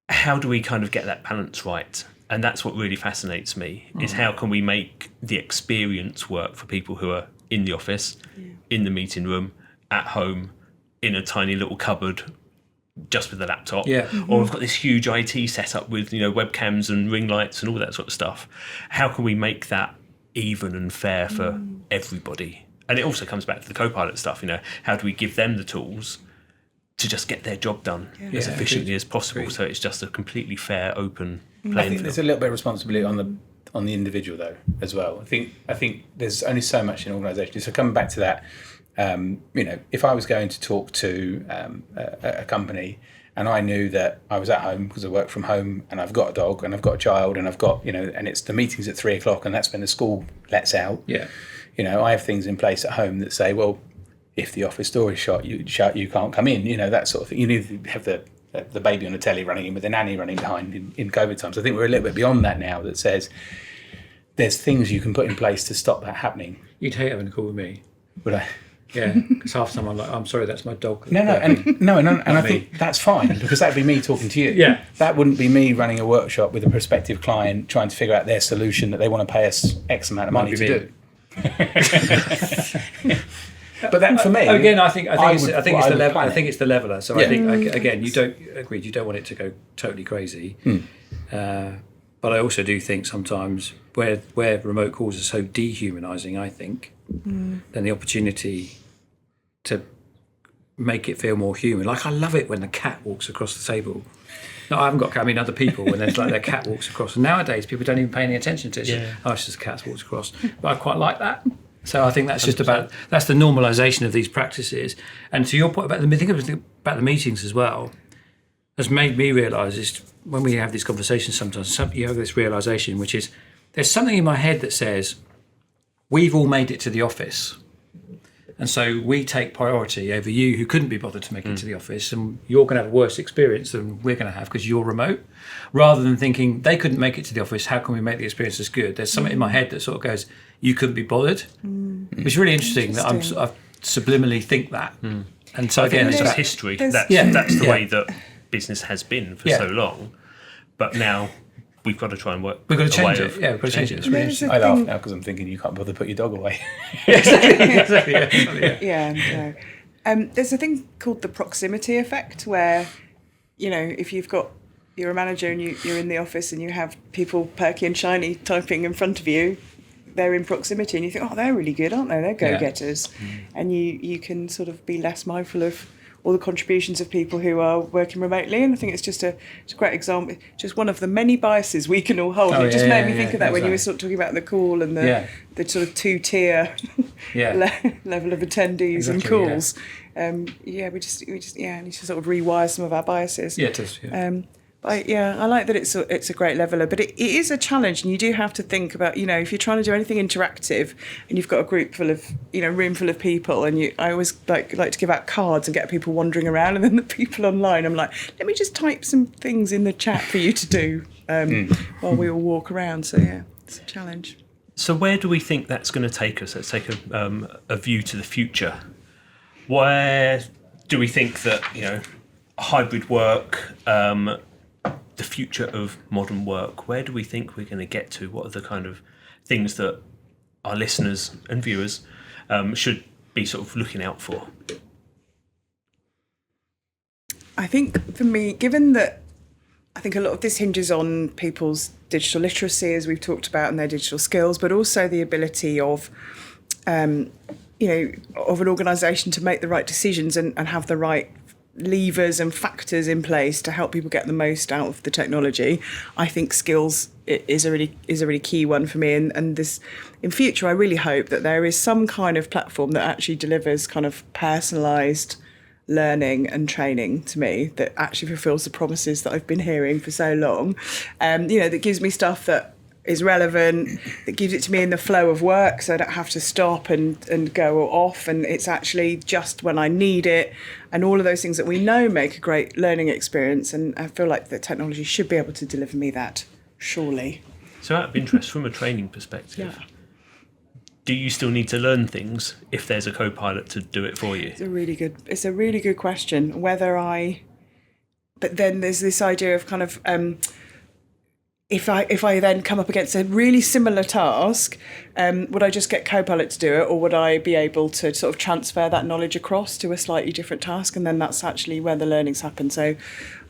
S1: how do we kind of get that balance right? And that's what really fascinates me, is how can we make the experience work for people who are in the office, in the meeting room, at home, in a tiny little cupboard, just with a laptop, or we've got this huge IT setup with webcams and ring lights and all that sort of stuff. How can we make that even and fair for everybody? And it also comes back to the co-pilot stuff. How do we give them the tools to just get their job done as efficiently as possible? So it's just a completely fair, open playing
S4: I think
S1: field.
S4: there's a little bit of responsibility on the individual though as well. I think there's only so much in organisations. So coming back to that. If I was going to talk to a company and I knew that I was at home because I work from home and I've got a dog and I've got a child and I've got, and it's the meeting's at 3:00 and that's when the school lets out. I have things in place at home that say, well, if the office door is shut, you can't come in, that sort of thing. You need to have the baby on the telly running in with the nanny running behind in COVID times. I think we're a little bit beyond that now, that says there's things you can put in place to stop that happening.
S3: You'd hate having a call with me.
S4: Would I?
S3: Yeah, because half the time I'm like, I'm sorry, that's my dog.
S4: And I think that's fine, because that'd be me talking to you.
S3: Yeah.
S4: That wouldn't be me running a workshop with a prospective client trying to figure out their solution that they want to pay us X amount of money to do. But then for me,
S3: again, I think it's the leveler. So I think again, you don't want it to go totally crazy. But I also do think sometimes where remote calls are so dehumanising, I think, then the opportunity to make it feel more human. Like, I love it when the cat walks across the table. No, I haven't got a cat. I mean, other people, when there's like their cat walks across. And nowadays, people don't even pay any attention to it. It's just a cat walks across. But I quite like that. So I think that's just that's the normalisation of these practices. And to your point about the meetings as well, has made me realise is when we have these conversations sometimes, you have this realisation, which is there's something in my head that says we've all made it to the office. And so we take priority over you who couldn't be bothered to make it to the office, and you're going to have a worse experience than we're going to have because you're remote, rather than thinking they couldn't make it to the office, how can we make the experience as good? There's something in my head that sort of goes, you couldn't be bothered, which is really interesting that I subliminally think that. And so again,
S1: it's just history. That's the way that business has been for so long. But now we've got to try and work.
S3: We've got to
S1: a way
S3: change it.
S1: of
S3: Yeah, we've got to change it. It's
S1: changing
S3: really
S2: There's a
S3: interesting.
S4: I laugh
S2: thing-
S4: now because I'm thinking you can't bother to put your dog away.
S3: Exactly, yeah.
S2: Yeah, no. There's a thing called the proximity effect where, you know, if you're a manager and you're in the office and you have people perky and shiny typing in front of you, they're in proximity and you think, oh, they're really good, aren't they? They're go-getters. And you can sort of be less mindful of all the contributions of people who are working remotely. And I think it's just a great example, just one of the many biases we can all hold.
S3: Oh,
S2: It just
S3: yeah,
S2: made me
S3: yeah,
S2: think
S3: yeah,
S2: of that when you were
S3: exactly.
S2: sort of talking about the call and
S3: Yeah.
S2: the sort of two-tier
S3: Yeah.
S2: level of attendees and
S3: Exactly, yeah.
S2: calls. We just need to sort of rewire some of our biases.
S3: Yeah, it does. Yeah.
S2: But I like that it's a great leveler, but it is a challenge, and you do have to think about, you know, if you're trying to do anything interactive, and you've got a group full of, you know, room full of people, and I always like to give out cards and get people wandering around, and then the people online, I'm like, let me just type some things in the chat for you to do while we all walk around. So yeah, it's a challenge.
S1: So where do we think that's going to take us? Let's take a view to the future. Where do we think that, you know, hybrid work, the future of modern work, where do we think we're going to get to? What are the kind of things that our listeners and viewers should be sort of looking out for?
S2: I think for me, given that I think a lot of this hinges on people's digital literacy, as we've talked about, and their digital skills, but also the ability of, of an organisation to make the right decisions and have the right levers and factors in place to help people get the most out of the technology. I think skills is a really key one for me, and this in future I really hope that there is some kind of platform that actually delivers kind of personalised learning and training to me that actually fulfills the promises that I've been hearing for so long, that gives me stuff that is relevant, that gives it to me in the flow of work, so I don't have to stop and go off, and it's actually just when I need it, and all of those things that we know make a great learning experience. And I feel like the technology should be able to deliver me that, surely.
S1: So out of interest, from a training perspective, do you still need to learn things if there's a co-pilot to do it for you?
S2: It's a really good question. But then there's this idea of kind of, if I then come up against a really similar task, would I just get Copilot to do it, or would I be able to sort of transfer that knowledge across to a slightly different task, and then that's actually where the learnings happen? So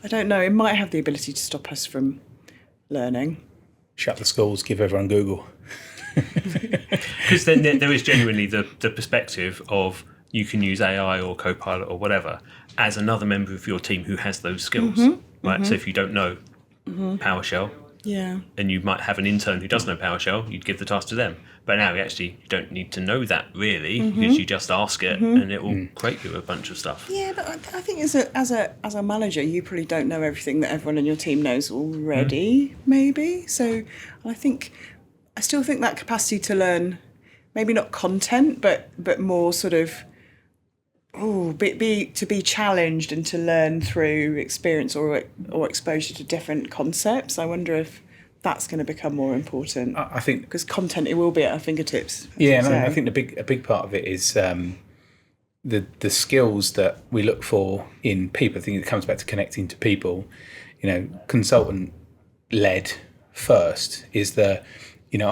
S2: I don't know. It might have the ability to stop us from learning.
S4: Shut the schools, give everyone Google.
S1: Because then there is genuinely the perspective of you can use AI or Copilot or whatever as another member of your team who has those skills, right? So if you don't know PowerShell, and you might have an intern who does know PowerShell, you'd give the task to them. But now you don't need to know that really, because you just ask it and it will create you a bunch of stuff.
S2: Yeah, but I think as a manager, you probably don't know everything that everyone in your team knows already, maybe. So I still think that capacity to learn, maybe not content, but more sort of to be challenged and to learn through experience or exposure to different concepts. I wonder if that's going to become more important.
S4: I think
S2: because content, it will be at our fingertips.
S4: Yeah, and I think a big part of it is the skills that we look for in people. I think it comes back to connecting to people. Consultant led first is I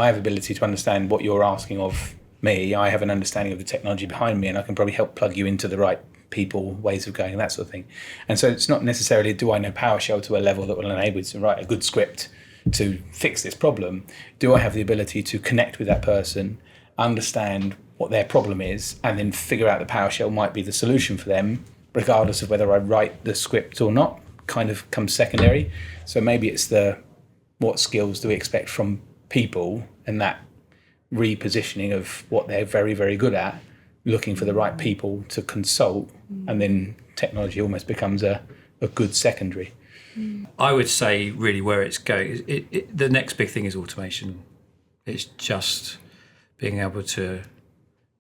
S4: have ability to understand what you're asking of me. I have an understanding of the technology behind me, and I can probably help plug you into the right people, ways of going, that sort of thing. And so it's not necessarily do I know PowerShell to a level that will enable you to write a good script to fix this problem. Do I have the ability to connect with that person, understand what their problem is, and then figure out that PowerShell might be the solution for them, regardless of whether I write the script or not, kind of comes secondary. So maybe it's what skills do we expect from people, and that repositioning of what they're very, very good at, looking for the right people to consult, and then technology almost becomes a good secondary.
S3: I would say really where it's going, the next big thing is automation. It's just being able to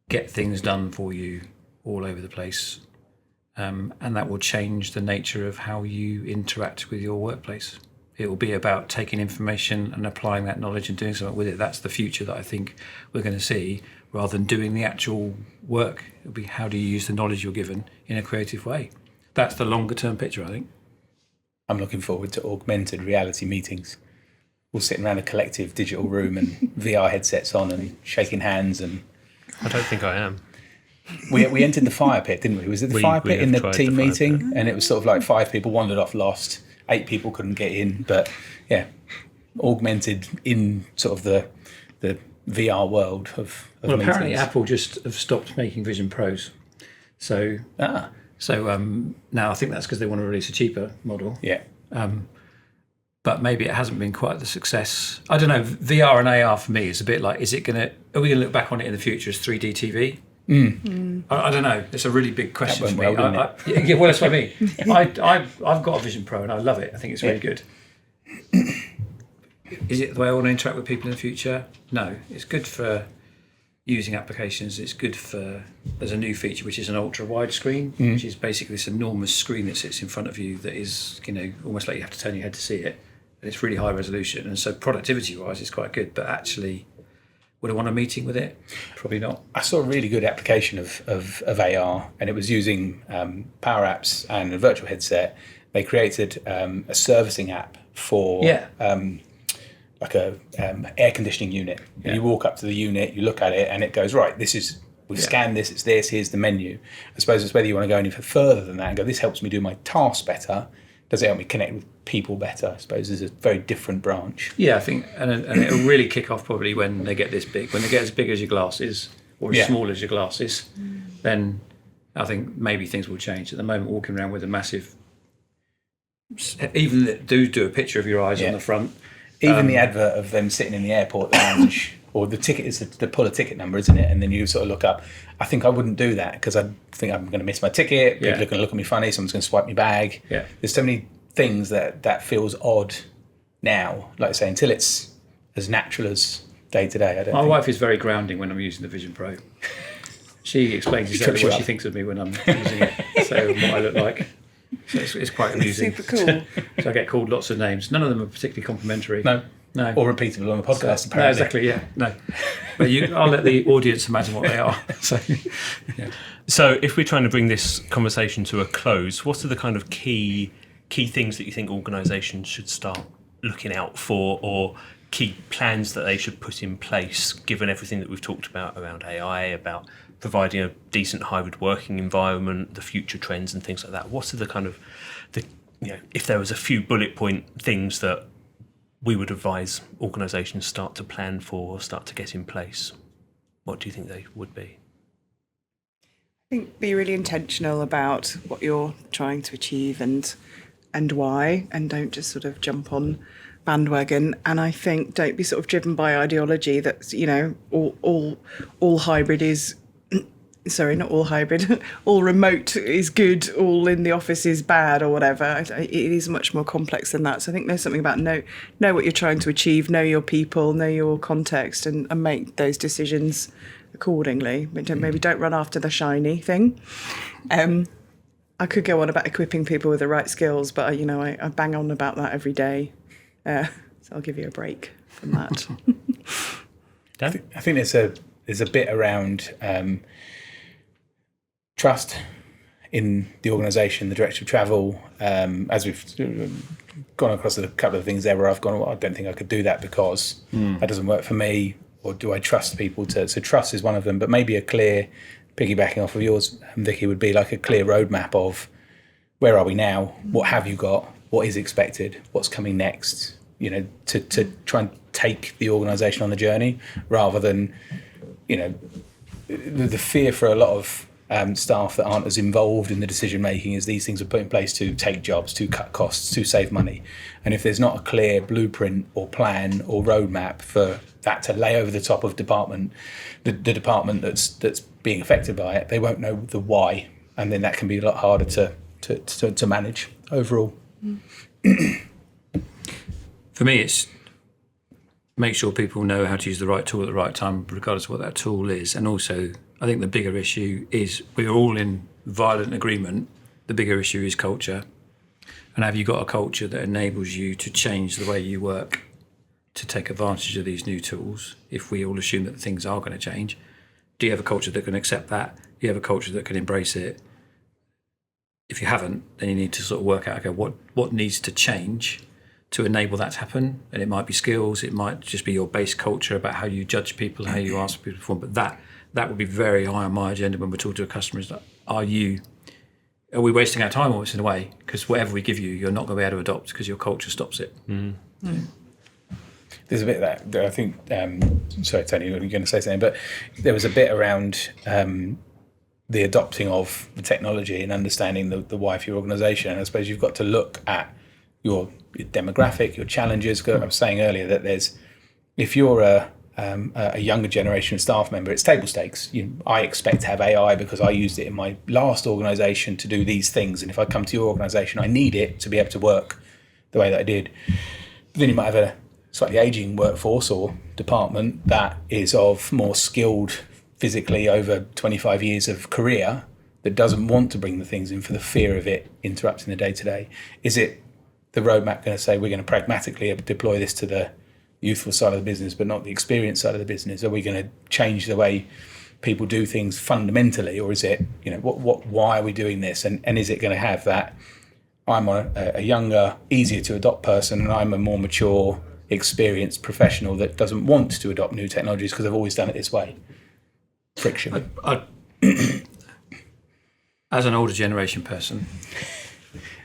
S3: get things done for you all over the place. And that will change the nature of how you interact with your workplace. It will be about taking information and applying that knowledge and doing something with it. That's the future that I think we're going to see, rather than doing the actual work. It'll be how do you use the knowledge you're given in a creative way. That's the longer term picture, I think.
S4: I'm looking forward to augmented reality meetings. all sitting around a collective digital room and VR headsets on and shaking hands. And
S1: I don't think I am.
S4: we entered the fire pit, didn't we? Was it the fire pit in the
S1: tried
S4: team
S1: the fire
S4: meeting?
S1: pit.
S4: And it was sort of like 5 people wandered off lost, 8 people couldn't get in, but yeah, augmented in sort of the VR world of
S3: Well, apparently
S4: meetings.
S3: Apple just have stopped making Vision Pros. So now I think that's because they want to release a cheaper model.
S4: Yeah.
S3: But maybe it hasn't been quite the success. I don't know. VR and AR for me is a bit like, are we going to look back on it in the future as 3D TV? I don't know. It's a really big question for me.
S4: went well, didn't
S3: Yeah, well, that's what I mean. I've got a Vision Pro and I love it. I think it's really good. Is it the way I want to interact with people in the future? No. It's good for using applications. It's good for, there's a new feature which is an ultra wide screen, which is basically this enormous screen that sits in front of you that is, almost like you have to turn your head to see it. And it's really high resolution. And so productivity wise, it's quite good. But actually, would I want a meeting with it? Probably not.
S4: I saw a really good application of AR, and it was using Power Apps and a virtual headset. They created a servicing app for like a air conditioning unit. And you walk up to the unit, you look at it, and it goes, right, we've scanned this, it's this, here's the menu. I suppose it's whether you want to go any further than that and go, this helps me do my task better. Does it help me connect with people better? I suppose is a very different branch.
S3: Yeah, I think, and it'll really kick off probably when they get this big. When they get as big as your glasses or as small as your glasses, then I think maybe things will change. At the moment, walking around with a massive, even that do a picture of your eyes on the front.
S4: Even the advert of them sitting in the airport lounge, or the ticket is to pull a ticket number, isn't it? And then you sort of look up. I think I wouldn't do that because I think I'm going to miss my ticket. People are going to look at me funny. Someone's going to swipe my bag.
S3: Yeah.
S4: There's so many things that feels odd now. Like I say, until it's as natural as day to day.
S3: My wife is very grounding when I'm using the Vision Pro. She explains exactly what she thinks of me when I'm using it. So what I look like. So it's quite amusing.
S2: Super cool.
S3: So I get called lots of names. None of them are particularly complimentary.
S4: No.
S3: No.
S4: Or repeatable on the podcast, apparently.
S3: No, exactly, yeah. No. But I'll let the audience imagine what they are.
S1: So if we're trying to bring this conversation to a close, what are the kind of key things that you think organisations should start looking out for, or key plans that they should put in place, given everything that we've talked about around AI, about providing a decent hybrid working environment, the future trends and things like that? What are the kind of, if there was a few bullet point things that we would advise organisations start to plan for or start to get in place, what do you think they would be?
S2: I think be really intentional about what you're trying to achieve and why, and don't just sort of jump on bandwagon. And I think don't be sort of driven by ideology that all hybrid is sorry, not all hybrid, all remote is good, all in the office is bad, or whatever. It is much more complex than that. So I think there's something about know what you're trying to achieve, know your people, know your context, and make those decisions accordingly. Maybe don't run after the shiny thing. I could go on about equipping people with the right skills, but I bang on about that every day. So I'll give you a break from that.
S4: I think there's a bit around trust in the organisation, the direction of travel. As we've gone across a couple of things there where I've gone, well, I don't think I could do that because that doesn't work for me, or do I trust people to? So trust is one of them, but maybe a clear, piggybacking off of yours, Vickie, would be like a clear roadmap of where are we now, what have you got, what is expected, what's coming next, to try and take the organisation on the journey, rather than, the fear for a lot of staff that aren't as involved in the decision making is these things are put in place to take jobs, to cut costs, to save money. And if there's not a clear blueprint or plan or roadmap for that to lay over the top of the department that's being affected by it, they won't know the why, and then that can be a lot harder to manage overall.
S3: For me, it's make sure people know how to use the right tool at the right time, regardless of what that tool is. And also, I think the bigger issue is we're all in violent agreement. The bigger issue is culture. And have you got a culture that enables you to change the way you work to take advantage of these new tools? If we all assume that things are going to change, do you have a culture that can accept that? Do you have a culture that can embrace it? If you haven't, then you need to sort of work out, okay, what needs to change to enable that to happen. And it might be skills, it might just be your base culture about how you judge people, how you ask people to perform. But that would be very high on my agenda when we're talking to a customer, is that are we wasting our time almost in a way? Because whatever we give you, you're not going to be able to adopt because your culture stops it.
S4: There's a bit of that I think, sorry Tony, you were going to say something, but there was a bit around the adopting of the technology and understanding the why for your organisation. And I suppose you've got to look at your demographic, your challenges. I was saying earlier that if you're a younger generation staff member, it's table stakes. I expect to have AI because I used it in my last organisation to do these things, and if I come to your organisation, I need it to be able to work the way that I did. But then you might have a slightly ageing workforce or department that is of more skilled physically over 25 years of career that doesn't want to bring the things in for the fear of it interrupting the day-to-day. Is it the roadmap going to say we're going to pragmatically deploy this to the youthful side of the business but not the experienced side of the business? Are we going to change the way people do things fundamentally, or is it, why are we doing this, and is it going to have that I'm a younger, easier to adopt person and I'm a more mature, experienced professional that doesn't want to adopt new technologies because I've always done it this way? Friction.
S3: As an older generation person,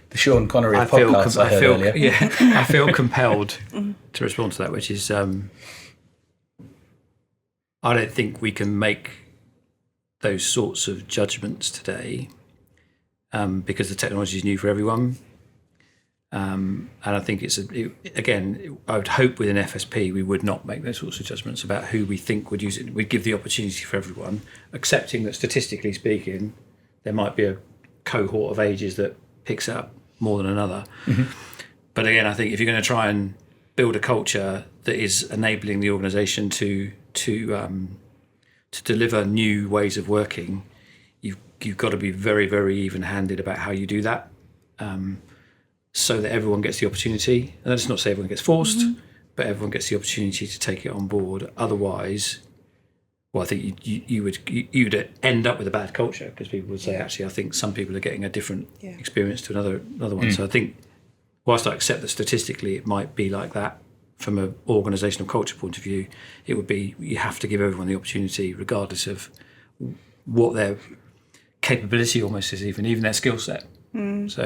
S4: the Sean Connery of podcasts I heard earlier.
S3: Yeah, I feel compelled to respond to that, which is I don't think we can make those sorts of judgments today because the technology is new for everyone. And I think I would hope with an FSP we would not make those sorts of judgments about who we think would use it. We'd give the opportunity for everyone, accepting that statistically speaking, there might be a cohort of ages that picks it up more than another. Mm-hmm. But again, I think if you're going to try and build a culture that is enabling the organisation to deliver new ways of working, you've got to be very, very even-handed about how you do that. So that everyone gets the opportunity. And that's not to say everyone gets forced, but everyone gets the opportunity to take it on board. Otherwise, I think you would end up with a bad culture, because people would say, actually, I think some people are getting a different experience to another one. So I think, whilst I accept that statistically it might be like that, from an organisational culture point of view, it would be you have to give everyone the opportunity, regardless of what their capability almost is, even their skill set. So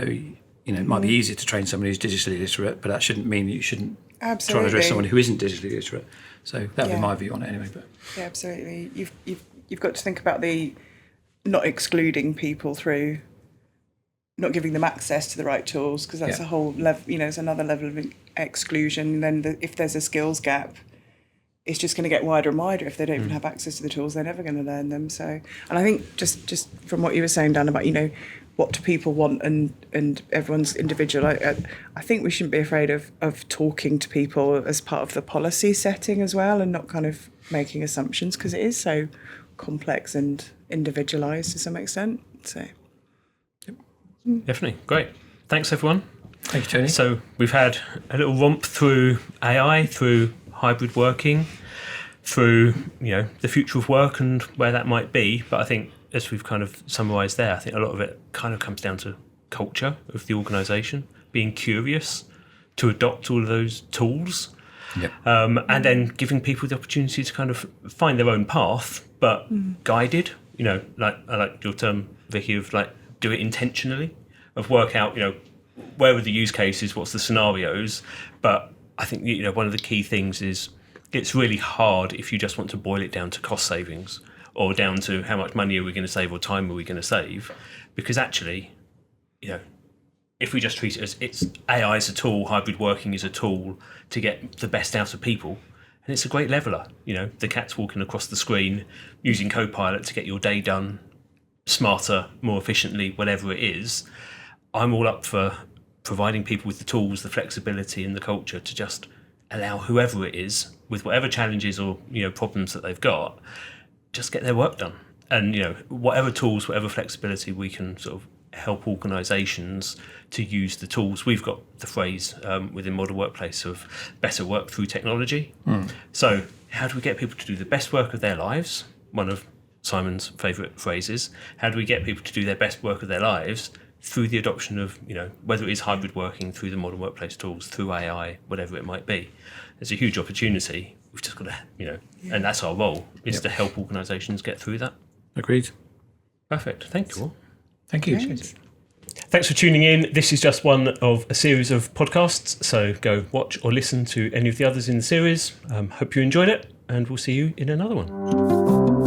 S3: it might be easier to train someone who's digitally literate, but that shouldn't mean that you shouldn't try and address someone who isn't digitally literate. So that would be my view on it anyway. But
S2: yeah, absolutely. You've got to think about the not excluding people through not giving them access to the right tools, because that's a whole level. It's another level of exclusion. And then if there's a skills gap, it's just going to get wider and wider. If they don't even have access to the tools, they're never going to learn them. So, and I think just from what you were saying, Dan, about what do people want, and everyone's individual. I think we shouldn't be afraid of talking to people as part of the policy setting as well, and not kind of making assumptions, because it is so complex and individualised to some extent. So,
S1: definitely great. Thanks, everyone.
S3: Thank you, Tony.
S1: So we've had a little romp through AI, through hybrid working, through the future of work and where that might be. But I think, as we've kind of summarised there, I think a lot of it kind of comes down to culture of the organisation, being curious to adopt all of those tools, and then giving people the opportunity to kind of find their own path, but guided. Like I like your term, Vickie, of do it intentionally, of work out where are the use cases, what's the scenarios. But I think one of the key things is it's really hard if you just want to boil it down to cost savings, or down to how much money are we going to save or time are we going to save, because actually, if we just treat it as it's AI is a tool, hybrid working is a tool to get the best out of people, and it's a great leveler. The cat's walking across the screen, using Copilot to get your day done smarter, more efficiently, whatever it is. I'm all up for providing people with the tools, the flexibility and the culture to just allow whoever it is, with whatever challenges or problems that they've got, just get their work done. And whatever tools, whatever flexibility we can sort of help organisations to use the tools. We've got the phrase within Modern Workplace of better work through technology. So how do we get people to do the best work of their lives? One of Simon's favourite phrases. How do we get people to do their best work of their lives through the adoption of, whether it is hybrid working, through the modern workplace tools, through AI, whatever it might be, there's a huge opportunity. We've just got to, and that's our role, is to help organisations get through that.
S3: Agreed.
S1: Perfect. Thank you all.
S3: Thank you.
S2: Great.
S1: Thanks for tuning in. This is just one of a series of podcasts, so go watch or listen to any of the others in the series. Hope you enjoyed it, and we'll see you in another one.